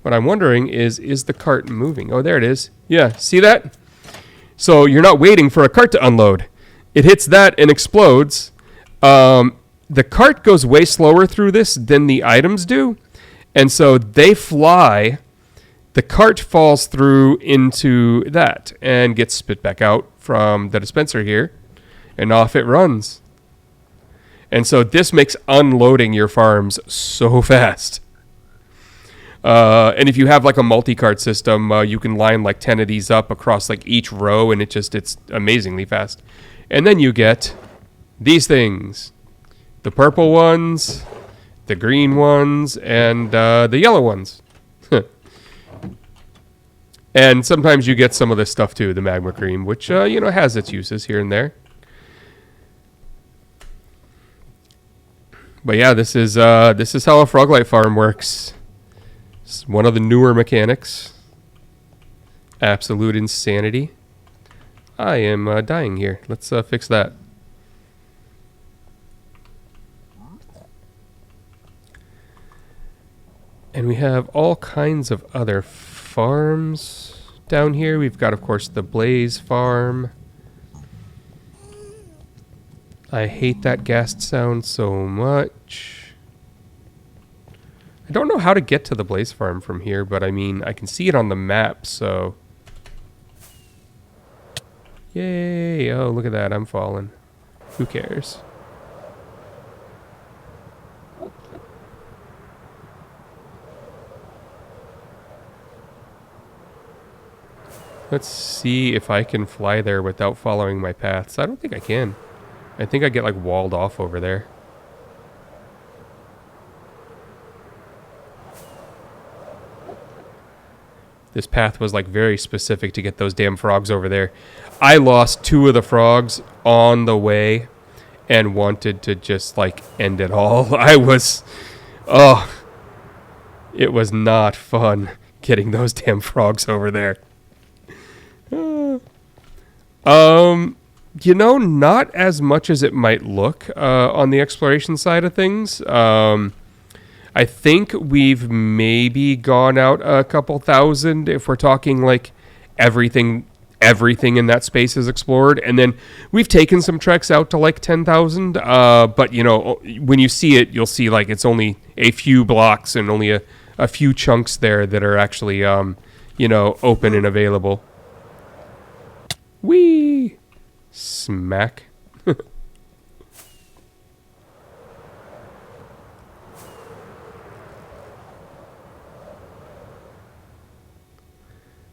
What I'm wondering is the cart moving? Oh, there it is. Yeah, see that? So you're not waiting for a cart to unload. It hits that and explodes. The cart goes way slower through this than the items do. And so they fly. The cart falls through into that and gets spit back out from the dispenser here. And off it runs. And so this makes unloading your farms so fast. And if you have like a multi-cart system, you can line like 10 of these up across like each row, and it's amazingly fast. And then you get these things. The purple ones, the green ones, and the yellow ones. And sometimes you get some of this stuff too, the magma cream, which has its uses here and there. But yeah, this is how a Froglight farm works. It's one of the newer mechanics. Absolute insanity. I am dying here. Let's fix that. And we have all kinds of other farms down here. We've got, of course, the Blaze farm. I hate that ghast sound so much. I don't know how to get to the Blaze farm from here, but I mean, I can see it on the map, so... Yay! Oh, look at that, I'm falling. Who cares? Let's see if I can fly there without following my paths. I don't think I can. I think I get like walled off over there. This path was like very specific to get those damn frogs over there. I lost 2 of the frogs on the way and wanted to just like end it all. It was not fun getting those damn frogs over there. Not as much as it might look on the exploration side of things. I think we've maybe gone out a couple thousand if we're talking like everything in that space is explored. And then we've taken some treks out to like 10,000. But, when you see it, you'll see like it's only a few blocks and only a few chunks there that are actually, open and available. Whee! Smack.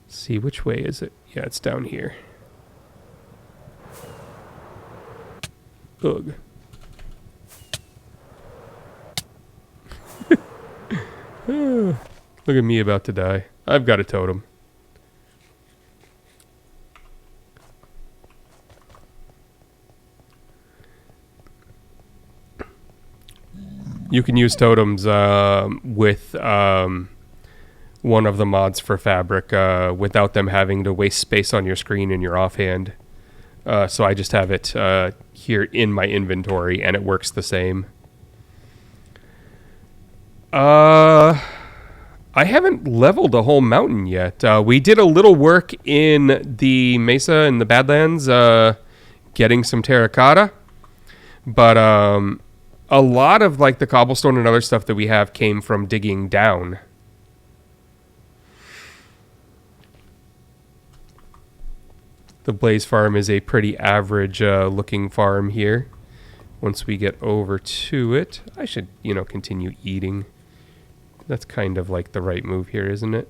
See, which way is it? Yeah, it's down here. Ugh. Look at me about to die. I've got a totem. You can use totems with one of the mods for Fabric without them having to waste space on your screen in your offhand. So I just have it here in my inventory, and it works the same. I haven't leveled a whole mountain yet. We did a little work in the Mesa and the Badlands, getting some terracotta, but a lot of like the cobblestone and other stuff that we have came from digging down. The Blaze farm is a pretty average looking farm here. Once we get over to it, I should, continue eating. That's kind of like the right move here, isn't it?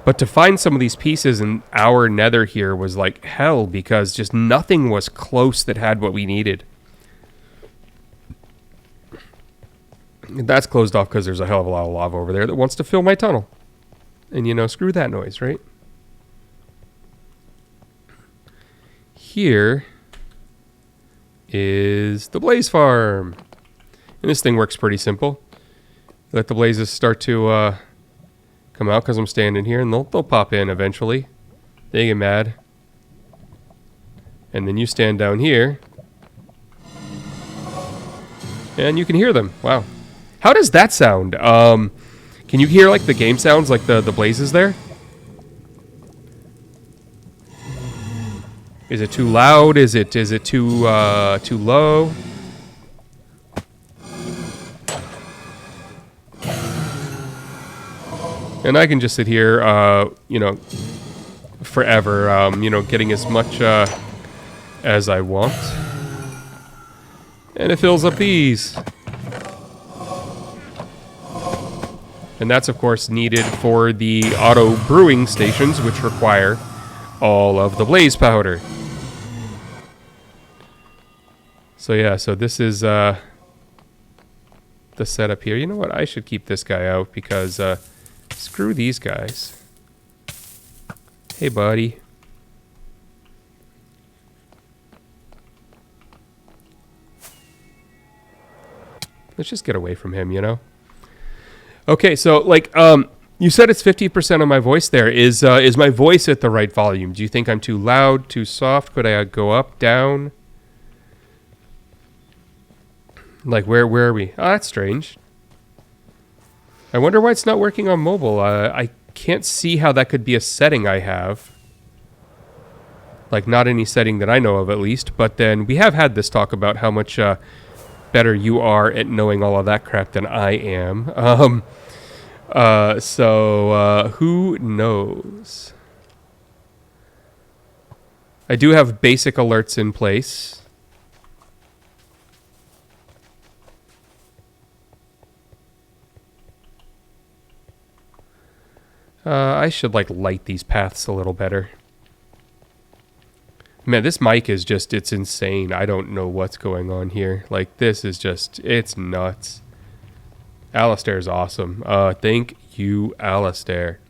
But to find some of these pieces in our nether here was like hell, because just nothing was close that had what we needed. And that's closed off because there's a hell of a lot of lava over there that wants to fill my tunnel. And, you know, screw that noise, right? Here is the blaze farm. And this thing works pretty simple. Let the blazes start to come out because I'm standing here, and they'll pop in eventually. They get mad. And then you stand down here. And you can hear them. Wow. How does that sound? Can you hear like the game sounds, like the blazes there? Is it too loud? Is it too low? And I can just sit here, you know, forever, you know, getting as much as I want. And it fills up these. And that's, of course, needed for the auto brewing stations, which require all of the blaze powder. So yeah, so this is the setup here. You know what? I should keep this guy out because screw these guys. Hey, buddy. Let's just get away from him, you know? Okay, so like you said it's 50% of my voice there. Is my voice at the right volume? Do you think I'm too loud, too soft? Could I go up, down? Like where are we? Oh, that's strange. I wonder why it's not working on mobile. I can't see how that could be a setting I have. Like not any setting that I know of at least. But then we have had this talk about how much better you are at knowing all of that crap than I am. So who knows? I do have basic alerts in place. I should like light these paths a little better. Man, this mic is just, it's insane. I don't know what's going on here. Like, this is just, it's nuts. Alistair's awesome. Thank you, Alistair.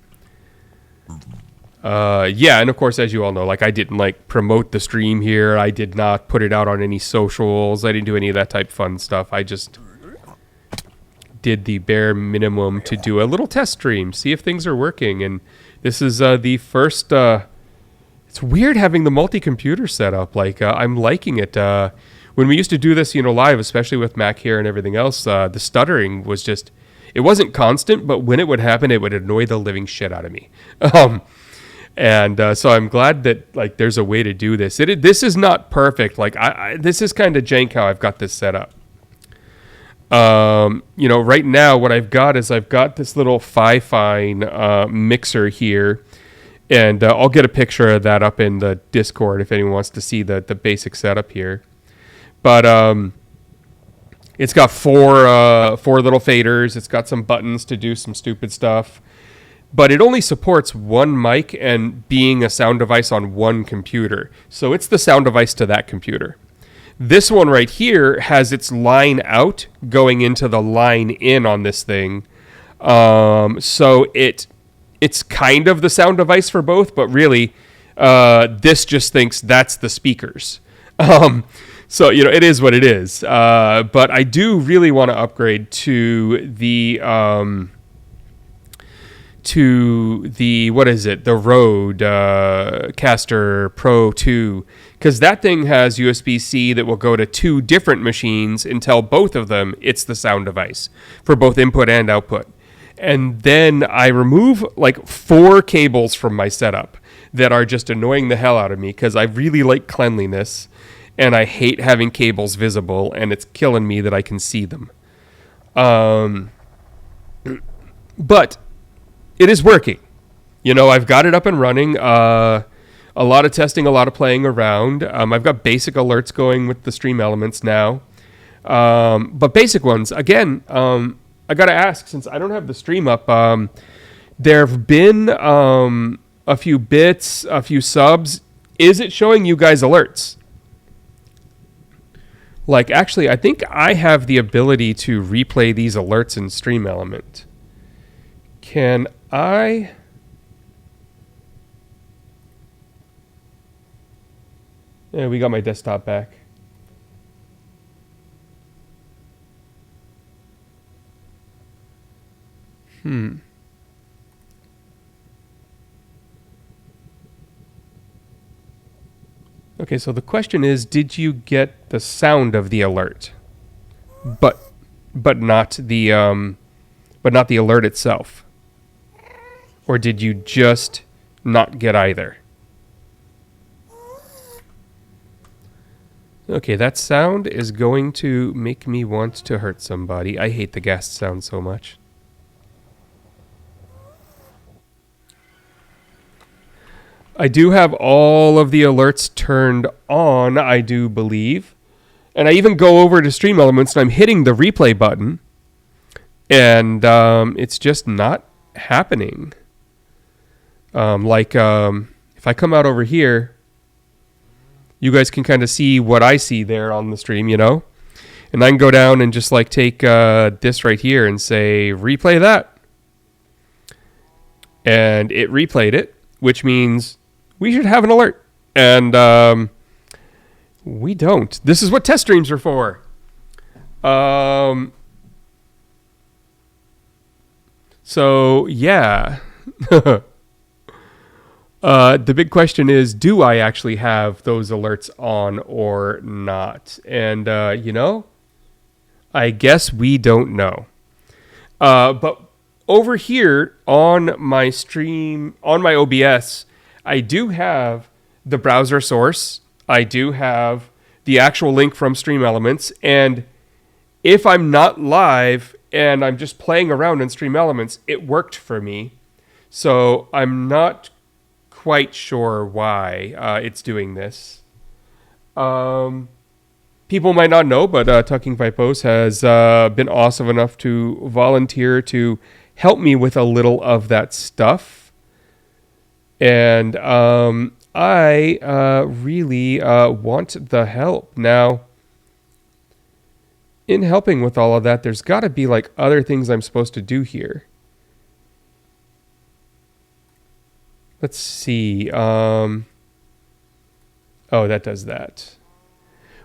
Yeah, and of course, as you all know, like, I didn't, like, promote the stream here. I did not put it out on any socials. I didn't do any of that type of fun stuff. I just did the bare minimum to do a little test stream, see if things are working. And this is the first... It's weird having the multi-computer set up. Like, I'm liking it. When we used to do this, you know, live, especially with Mac here and everything else, the stuttering was just, it wasn't constant, but when it would happen, it would annoy the living shit out of me. So I'm glad that, like, there's a way to do this. This is not perfect. Like, this is kind of jank how I've got this set up. You know, right now, what I've got is I've got this little Fi-Fine mixer here. And I'll get a picture of that up in the Discord if anyone wants to see the basic setup here. But it's got four little faders. It's got some buttons to do some stupid stuff. But it only supports one mic and being a sound device on one computer. So it's the sound device to that computer. This one right here has its line out going into the line in on this thing. So it's kind of the sound device for both, but really, this just thinks that's the speakers. So, you know, it is what it is. But I do really want to upgrade to the what is it? The Rode Caster Pro 2. Because that thing has USB-C that will go to two different machines and tell both of them it's the sound device for both input and output. And then I remove like 4 cables from my setup that are just annoying the hell out of me because I really like cleanliness and I hate having cables visible, and it's killing me that I can see them. But it is working. You know, I've got it up and running. A lot of testing, a lot of playing around. I've got basic alerts going with the stream elements now. But basic ones, again, I got to ask, since I don't have the stream up, There have been a few bits, a few subs. Is it showing you guys alerts? Like, actually, I think I have the ability to replay these alerts in Stream Element. Can I? Yeah, we got my desktop back. Okay, so the question is, did you get the sound of the alert, but not the alert itself, or did you just not get either? Okay, that sound is going to make me want to hurt somebody. I hate the gas sound so much. I do have all of the alerts turned on, I do believe. And I even go over to Stream Elements and I'm hitting the replay button. And it's just not happening. If I come out over here, you guys can kind of see what I see there on the stream, you know? And I can go down and just like take this right here and say, replay that. And it replayed it, which means we should have an alert. And we don't. This is what test streams are for. So, yeah. The big question is, do I actually have those alerts on or not? And, I guess we don't know. But over here on my stream, on my OBS, I do have the browser source. I do have the actual link from Stream Elements. And if I'm not live and I'm just playing around in Stream Elements, it worked for me. So I'm not quite sure why it's doing this. People might not know, but Tucking Vipos has been awesome enough to volunteer to help me with a little of that stuff. And I really want the help. Now, in helping with all of that, there's got to be like other things I'm supposed to do here. Let's see. Oh, that does that.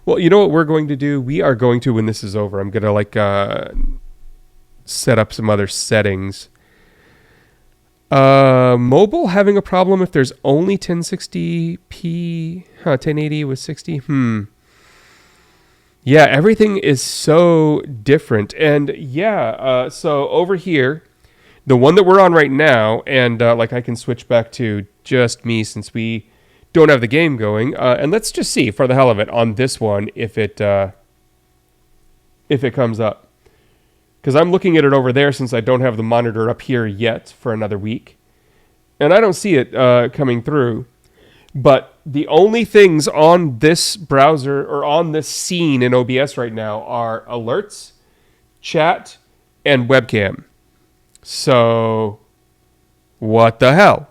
Well, you know what we're going to do? We are going to, when this is over, I'm going to like set up some other settings. Mobile having a problem if there's only 1060p, 1080 with 60. Yeah, everything is so different. And yeah, so over here, the one that we're on right now, and I can switch back to just me since we don't have the game going. And let's just see for the hell of it on this one if it comes up. Because I'm looking at it over there since I don't have the monitor up here yet for another week. And I don't see it coming through. But the only things on this browser or on this scene in OBS right now are alerts, chat, and webcam. So, what the hell?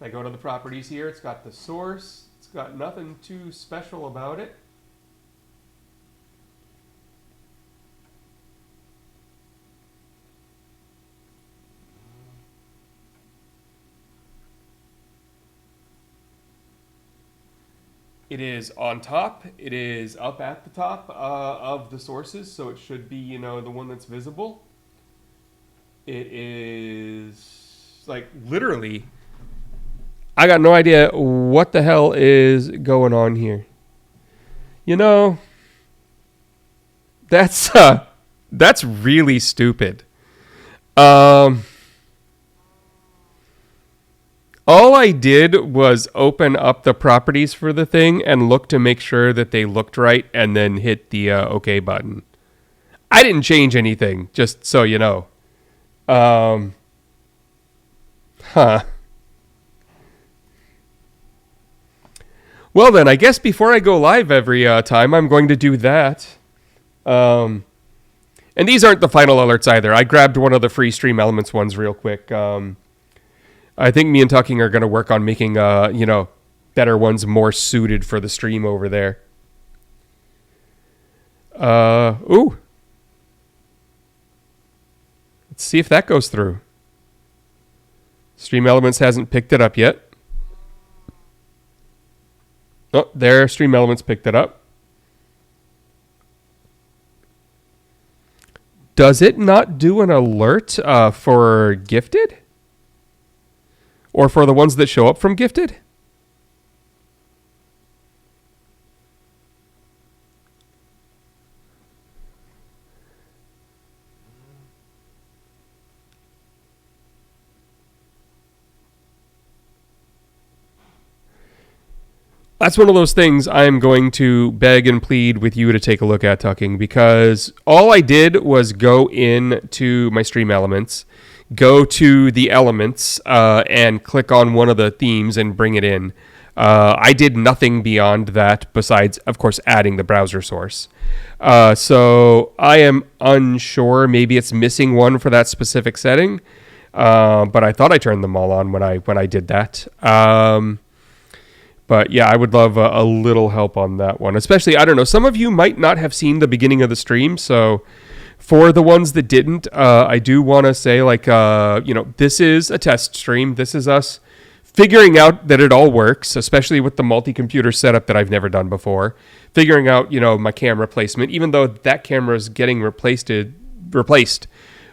I go to the properties here. It's got the source. It's got nothing too special about it. It is on top. It is up at the top of the sources, so it should be, the one that's visible. It is like literally, I got no idea what the hell is going on here. That's really stupid. All I did was open up the properties for the thing and look to make sure that they looked right and then hit the OK button. I didn't change anything, just so you know. Huh. Well then, I guess before I go live every time, I'm going to do that. And these aren't the final alerts either. I grabbed one of the free Stream Elements ones real quick. I think me and Tucking are going to work on making, better ones more suited for the stream over there. Ooh. Let's see if that goes through. Stream Elements hasn't picked it up yet. Oh, there, Stream Elements picked it up. Does it not do an alert for Gifted? Or for the ones that show up from Gifted? That's one of those things I'm going to beg and plead with you to take a look at, Tucking, because all I did was go into my Stream Elements, go to the elements, and click on one of the themes and bring it in. I did nothing beyond that besides, of course, adding the browser source. So I am unsure. Maybe it's missing one for that specific setting, but I thought I turned them all on when I did that. But yeah, I would love a little help on that one. Especially, I don't know, some of you might not have seen the beginning of the stream. So for the ones that didn't, I do want to say, this is a test stream. This is us figuring out that it all works, especially with the multi-computer setup that I've never done before. Figuring out, my camera placement, even though that camera is getting replaced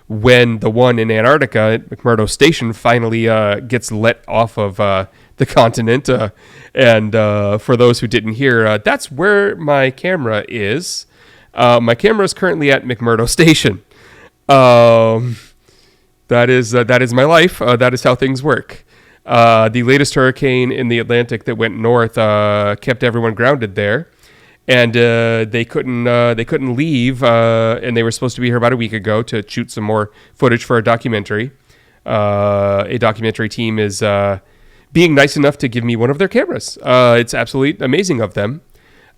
when the one in Antarctica at McMurdo Station finally gets let off of the continent. And for those who didn't hear, that's where my camera is. My camera is currently at McMurdo Station. That is my life. That is how things work. The latest hurricane in the Atlantic that went north kept everyone grounded there, and they couldn't leave. And they were supposed to be here about a week ago to shoot some more footage for a documentary. A documentary team is being nice enough to give me one of their cameras. It's absolutely amazing of them.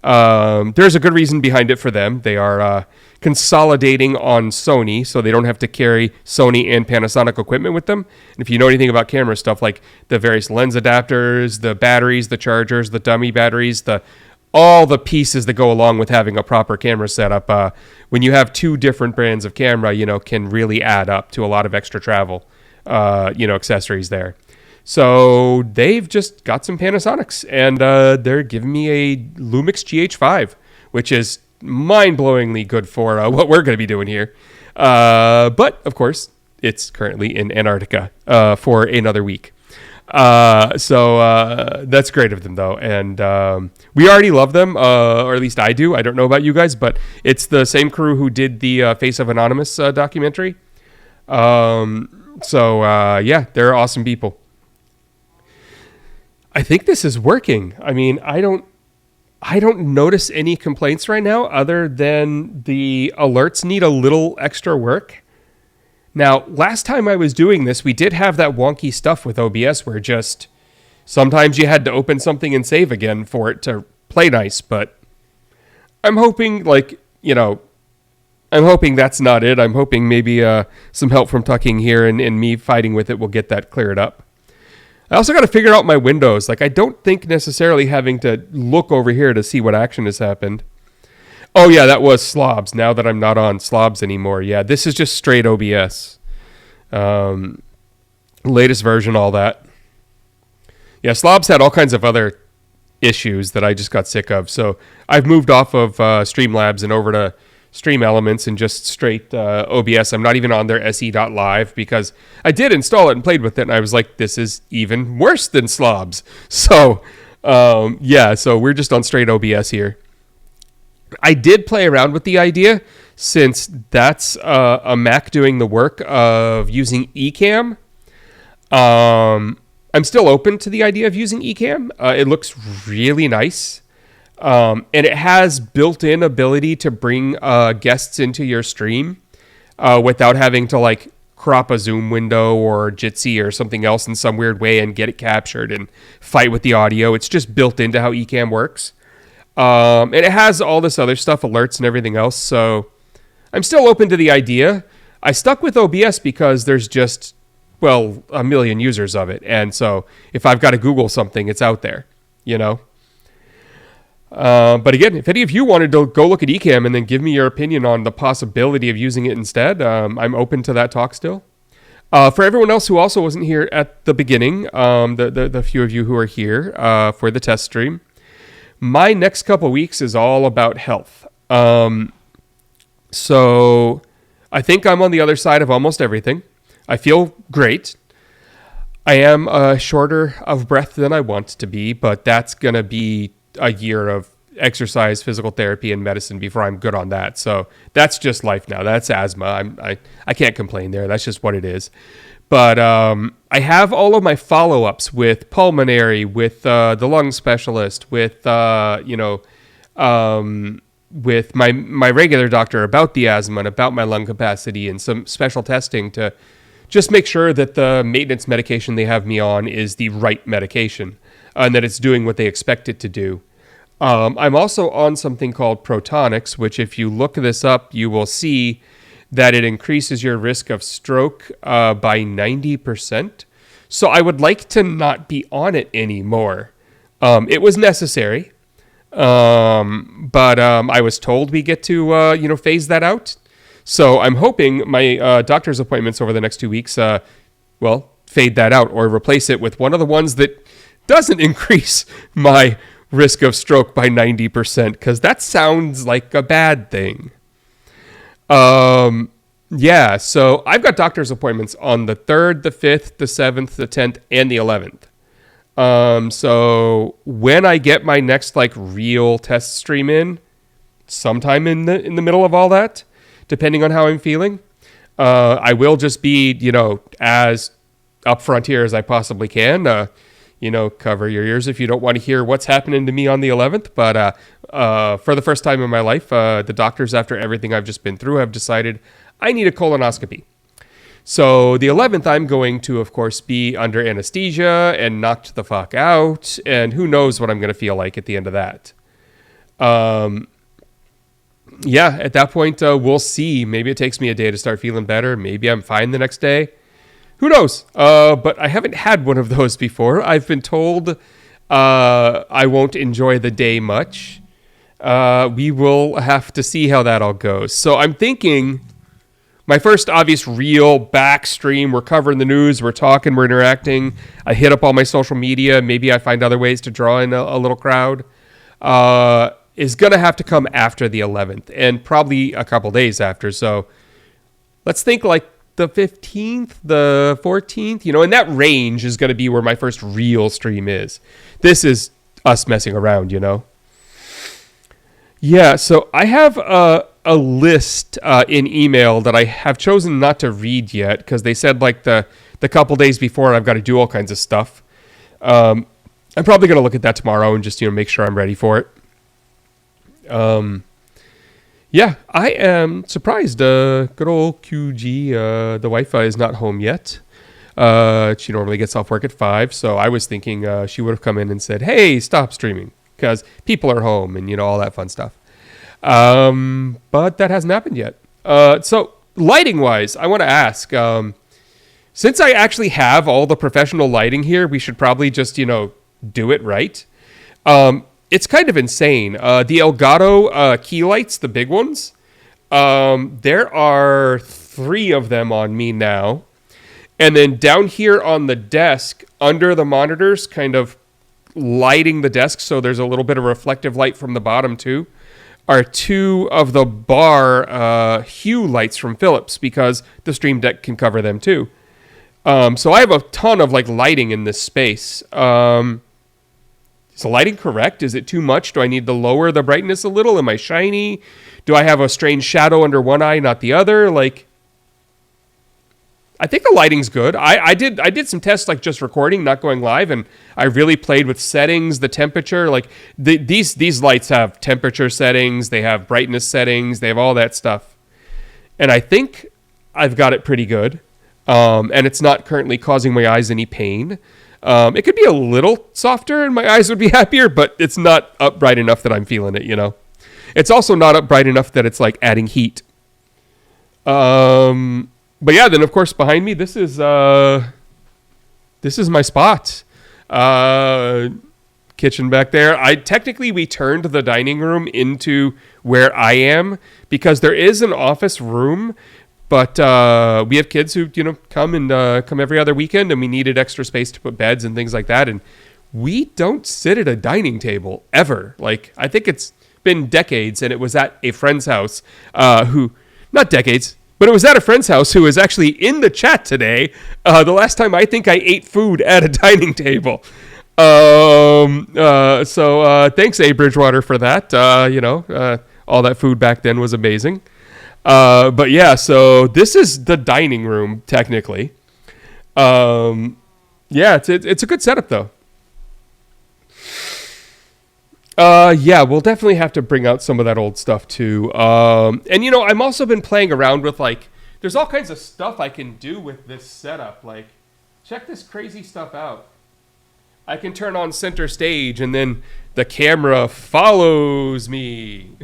There's a good reason behind it for them. They are consolidating on Sony, so they don't have to carry Sony and Panasonic equipment with them. And if you know anything about camera stuff, like the various lens adapters, the batteries, the chargers, the dummy batteries, all the pieces that go along with having a proper camera setup, when you have two different brands of camera, can really add up to a lot of extra travel, accessories there. So they've just got some Panasonics, and they're giving me a Lumix GH5, which is mind-blowingly good for what we're going to be doing here. But, of course, it's currently in Antarctica for another week. So that's great of them, though. And we already love them, or at least I do. I don't know about you guys, but it's the same crew who did the Face of Anonymous documentary. Yeah, they're awesome people. I think this is working. I mean, I don't notice any complaints right now other than the alerts need a little extra work. Now, last time I was doing this, we did have that wonky stuff with OBS where just sometimes you had to open something and save again for it to play nice, but I'm hoping that's not it. I'm hoping maybe some help from Tucking here and me fighting with it will get that cleared up. I also got to figure out my windows. I don't think necessarily having to look over here to see what action has happened. Oh, yeah, that was Slobs. Now that I'm not on Slobs anymore. Yeah, this is just straight OBS. Latest version, all that. Yeah, Slobs had all kinds of other issues that I just got sick of. So I've moved off of Streamlabs and over to Stream Elements and just straight OBS. I'm not even on their se.live because I did install it and played with it, and I was like, this is even worse than Slobs. So, so we're just on straight OBS here. I did play around with the idea, since that's a Mac doing the work of using Ecamm. I'm still open to the idea of using Ecamm. It looks really nice. And it has built-in ability to bring guests into your stream without having to like crop a Zoom window or Jitsi or something else in some weird way and get it captured and fight with the audio. It's just built into how Ecamm works. And it has all this other stuff, alerts and everything else. So I'm still open to the idea. I stuck with OBS because there's just, well, a million users of it. And so if I've got to Google something, it's out there, you know? But again, if any of you wanted to go look at Ecamm and then give me your opinion on the possibility of using it instead, I'm open to that talk still. For everyone else who also wasn't here at the beginning, the few of you who are here for the test stream, my next couple weeks is all about health. So I think I'm on the other side of almost everything. I feel great. I am shorter of breath than I want to be, but that's going to be a year of exercise, physical therapy, and medicine before I'm good on that. So that's just life now. That's asthma. I can't complain there. That's just what it is. But I have all of my follow-ups with pulmonary, with the lung specialist, with with my regular doctor about the asthma and about my lung capacity and some special testing to just make sure that the maintenance medication they have me on is the right medication and that it's doing what they expect it to do. I'm also on something called Protonix, which if you look this up, you will see that it increases your risk of stroke by 90%. So I would like to not be on it anymore. It was necessary, but I was told we get to phase that out. So I'm hoping my doctor's appointments over the next 2 weeks, fade that out or replace it with one of the ones that doesn't increase my risk of stroke by 90%, because that sounds like a bad thing. So I've got doctor's appointments on the 3rd, the 5th, the 7th, the 10th, and the 11th. So when I get my next real test stream in, sometime in the middle of all that, depending on how I'm feeling, I will just be, as upfront here as I possibly can. Cover your ears if you don't want to hear what's happening to me on the 11th. But for the first time in my life, the doctors, after everything I've just been through, have decided I need a colonoscopy. So the 11th, I'm going to, of course, be under anesthesia and knocked the fuck out. And who knows what I'm going to feel like at the end of that. At that point, we'll see. Maybe it takes me a day to start feeling better. Maybe I'm fine the next day. Who knows? But I haven't had one of those before. I've been told I won't enjoy the day much. We will have to see how that all goes. So I'm thinking my first obvious real back stream, we're covering the news, we're talking, we're interacting. I hit up all my social media. Maybe I find other ways to draw in a little crowd. Is going to have to come after the 11th and probably a couple days after. So let's think the 15th, the 14th, in that range is going to be where my first real stream is. This is us messing around, Yeah, so I have a list in email that I have chosen not to read yet because they said the couple days before I've got to do all kinds of stuff. I'm probably going to look at that tomorrow and just, make sure I'm ready for it. I am surprised. Good old QG, the Wi-Fi is not home yet. She normally gets off work at 5, so I was thinking she would have come in and said, hey, stop streaming, because people are home and, all that fun stuff. But that hasn't happened yet. So lighting-wise, I want to ask, since I actually have all the professional lighting here, we should probably just, do it right. It's kind of insane. The Elgato key lights, the big ones, there are 3 of them on me now. And then down here on the desk, under the monitors, kind of lighting the desk, so there's a little bit of reflective light from the bottom too, are 2 of the bar Hue lights from Philips, because the Stream Deck can cover them too. So I have a ton of lighting in this space. Is the lighting correct? Is it too much? Do I need to lower the brightness a little? Am I shiny? Do I have a strange shadow under one eye, not the other? I I think the lighting's good. I did some tests, like just recording, not going live, and I really played with settings, the temperature. Like these lights have temperature settings, they have brightness settings, they have all that stuff, and I think I've got it pretty good. And it's not currently causing my eyes any pain. It could be a little softer, and my eyes would be happier, but it's not up bright enough that I'm feeling it. It's also not up bright enough that it's like adding heat. But yeah, then of course behind me, this is my spot. Kitchen back there. We turned the dining room into where I am because there is an office room, but we have kids who come every other weekend, and we needed extra space to put beds and things like that, and we don't sit at a dining table ever. Like, I think it's been decades, and it was at a friend's house not decades, but it was at a friend's house who was actually in the chat today. The last time I think I ate food at a dining table. So thanks, A. Bridgewater, for that. All that food back then was amazing. But yeah, so this is the dining room, technically. Yeah, it's a good setup, though. Yeah, we'll definitely have to bring out some of that old stuff too. And I'm also been playing around with, like, there's all kinds of stuff I can do with this setup. Like, check this crazy stuff out. I can turn on center stage and then the camera follows me.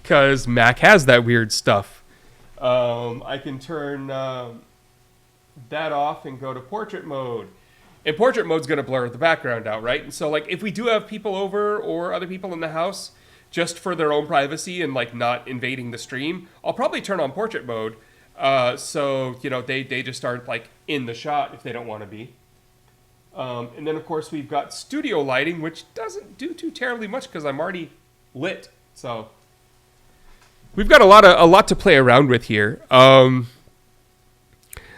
Because Mac has that weird stuff. I can turn that off and go to portrait mode. And portrait mode's going to blur the background out, right? And so, like, if we do have people over or other people in the house, just for their own privacy and, like, not invading the stream, I'll probably turn on portrait mode. So, they just aren't, like, in the shot if they don't want to be. And then, of course, we've got studio lighting, which doesn't do too terribly much because I'm already lit. So we've got a lot to play around with here.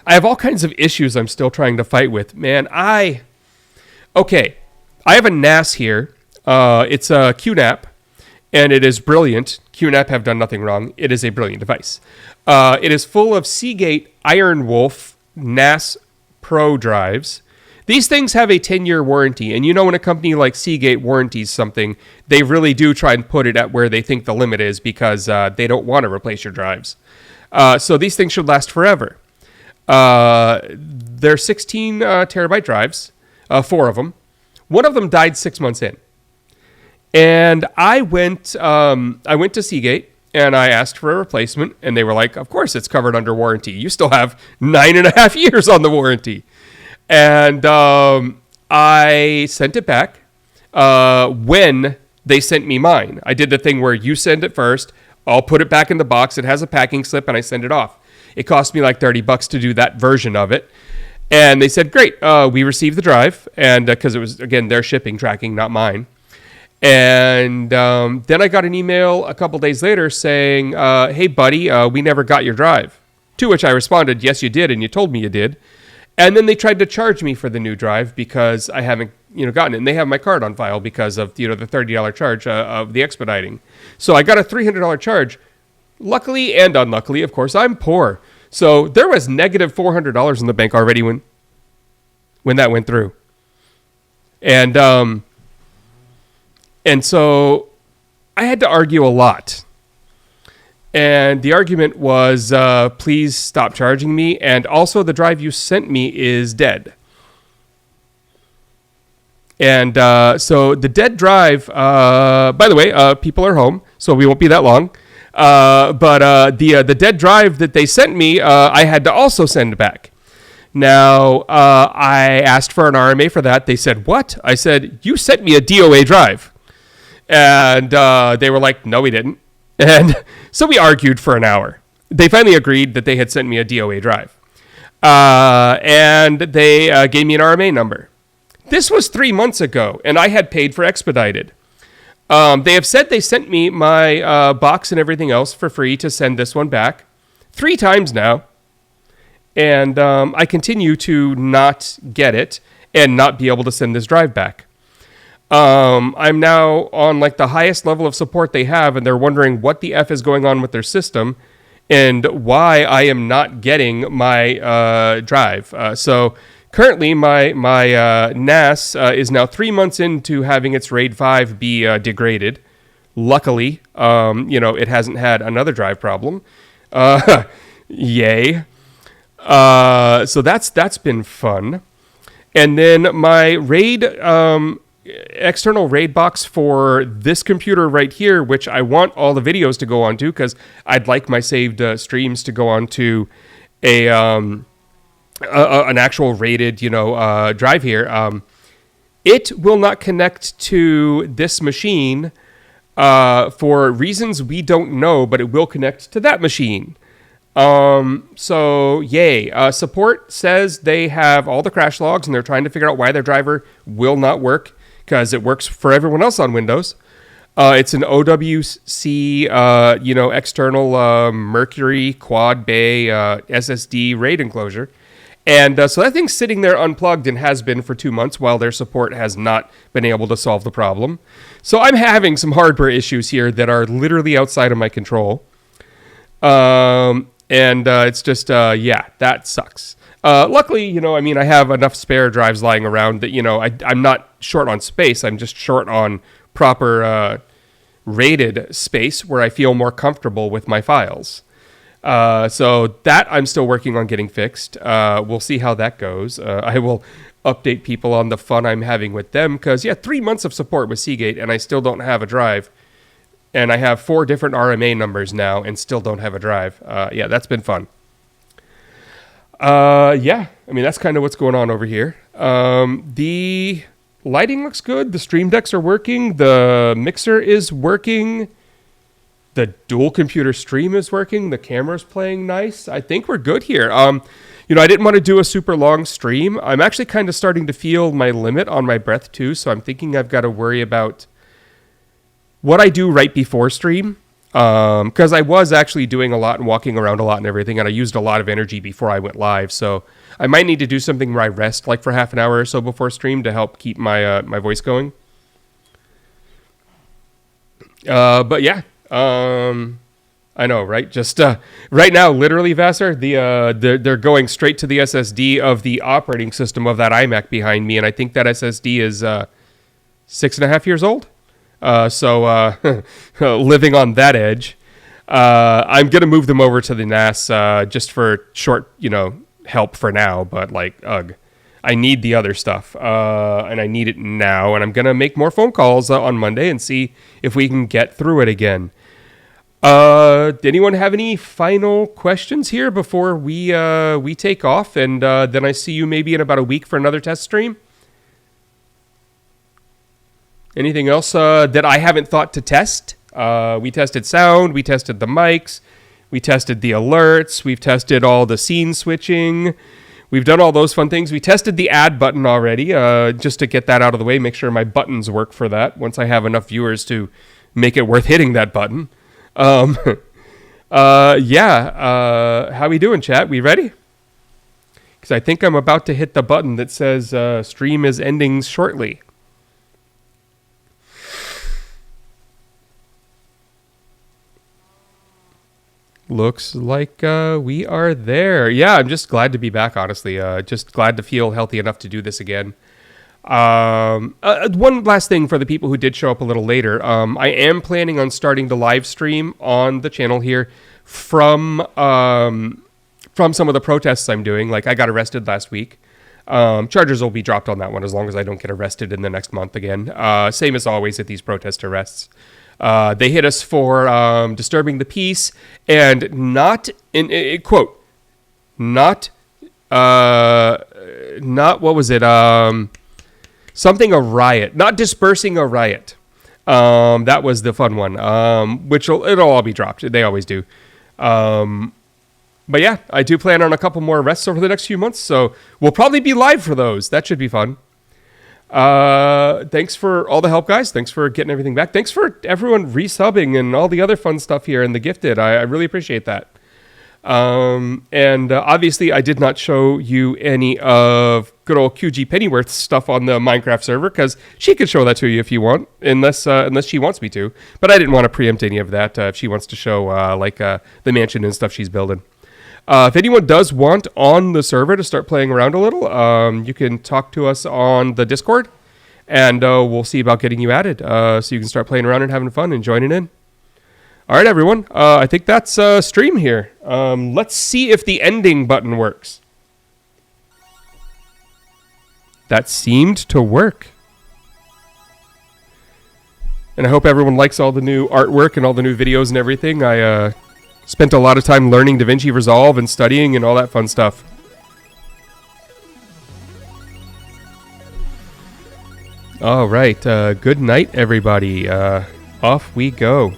I have all kinds of issues I'm still trying to fight with. Man, I have a NAS here. It's a QNAP, and it is brilliant. QNAP have done nothing wrong. It is a brilliant device. It is full of Seagate Iron Wolf NAS Pro drives. These things have a 10-year warranty, and when a company like Seagate warranties something, they really do try and put it at where they think the limit is because they don't want to replace your drives. So these things should last forever. They're 16 terabyte drives, 4 of them. One of them died 6 months in. And I went to Seagate and I asked for a replacement, and they were like, of course it's covered under warranty. You still have 9.5 years on the warranty. And I sent it back when they sent me mine. I did the thing where you send it first, I'll put it back in the box, it has a packing slip, and I send it off. It cost me like $30 to do that version of it. And they said, great, we received the drive. And because it was, again, their shipping tracking, not mine. And then I got an email a couple days later saying, hey, buddy, we never got your drive. To which I responded, yes, you did, and you told me you did. And then they tried to charge me for the new drive because I haven't gotten it. And they have my card on file because of the $30 charge of the expediting. So I got a $300 charge. Luckily and unluckily, of course, I'm poor. So there was negative $400 in the bank already when that went through. And so I had to argue a lot. And the argument was, please stop charging me. And also the drive you sent me is dead. And so the dead drive, by the way, people are home, so we won't be that long. But the dead drive that they sent me, I had to also send back. Now, I asked for an RMA for that. They said, what? I said, you sent me a DOA drive. And they were like, no, we didn't. And so we argued for an hour. They finally agreed that they had sent me a DOA drive. And they gave me an RMA number. This was 3 months ago, and I had paid for expedited. They have said they sent me my box and everything else for free to send this one back 3 times now. And I continue to not get it and not be able to send this drive back. I'm now on like the highest level of support they have, and they're wondering what the F is going on with their system. and why I am not getting my drive. So currently, my NAS is now 3 months into having its RAID 5 be degraded. Luckily, it hasn't had another drive problem. Yay. So that's been fun. And then my RAID, external RAID box for this computer right here, which I want all the videos to go onto because I'd like my saved streams to go onto an actual RAIDed, drive here. It will not connect to this machine for reasons we don't know, but it will connect to that machine. So yay. Support says they have all the crash logs and they're trying to figure out why their driver will not work because it works for everyone else on Windows. It's an OWC, external Mercury Quad Bay SSD RAID enclosure. And so that thing's sitting there unplugged and has been for 2 months while their support has not been able to solve the problem. So I'm having some hardware issues here that are literally outside of my control. It's just, that sucks. Luckily, I have enough spare drives lying around that, I'm not short on space. I'm just short on proper RAIDed space where I feel more comfortable with my files. So that I'm still working on getting fixed. We'll see how that goes. I will update people on the fun I'm having with them because, 3 months of support with Seagate and I still don't have a drive. And I have 4 different RMA numbers now and still don't have a drive. That's been fun. That's kind of what's going on over here. The lighting looks good. The stream decks are working. The mixer is working. The dual computer stream is working. The camera's playing nice. I think we're good here. I didn't want to do a super long stream. I'm actually kind of starting to feel my limit on my breath too. So I'm thinking I've got to worry about what I do right before stream. Because I was actually doing a lot and walking around a lot and everything. And I used a lot of energy before I went live. So I might need to do something where I rest like for half an hour or so before stream to help keep my my voice going. I know, right? Just right now, literally, Vassar, they're going straight to the SSD of the operating system of that iMac behind me, and I think that SSD is 6.5 years old. So living on that edge, I'm gonna move them over to the NAS just for short, help for now. But I need the other stuff, and I need it now, and I'm gonna make more phone calls on Monday and see if we can get through it again. Anyone have any final questions here before we take off? And then I see you maybe in about a week for another test stream. Anything else that I haven't thought to test? We tested sound, we tested the mics, we tested the alerts, we've tested all the scene switching. We've done all those fun things. We tested the add button already, just to get that out of the way, make sure my buttons work for that once I have enough viewers to make it worth hitting that button. How we doing, chat? We ready? Because I think I'm about to hit the button that says stream is ending shortly. Looks like we are there. Yeah, I'm just glad to be back, honestly. Just glad to feel healthy enough to do this again. One last thing for the people who did show up a little later. I am planning on starting to live stream on the channel here from some of the protests I'm doing. Like, I got arrested last week. Charges will be dropped on that one as long as I don't get arrested in the next month again. Same as always at these protest arrests. They hit us for disturbing the peace and not what was it? Something a riot, not dispersing a riot. That was the fun one, which it'll all be dropped. They always do. But yeah, I do plan on a couple more arrests over the next few months, so we'll probably be live for those. That should be fun. Thanks for all the help, guys. Thanks for getting everything back. Thanks for everyone resubbing and all the other fun stuff here and the gifted. I really appreciate that. And obviously, I did not show you any of good old QG Pennyworth's stuff on the Minecraft server because she could show that to you if you want, unless she wants me to. But I didn't want to preempt any of that if she wants to show the mansion and stuff she's building. If anyone does want on the server to start playing around a little, you can talk to us on the Discord, and we'll see about getting you added so you can start playing around and having fun and joining in. All right, everyone. I think that's stream here. Let's see if the ending button works. That seemed to work. And I hope everyone likes all the new artwork and all the new videos and everything. I spent a lot of time learning DaVinci Resolve and studying and all that fun stuff. All right. Good night, everybody. Off we go.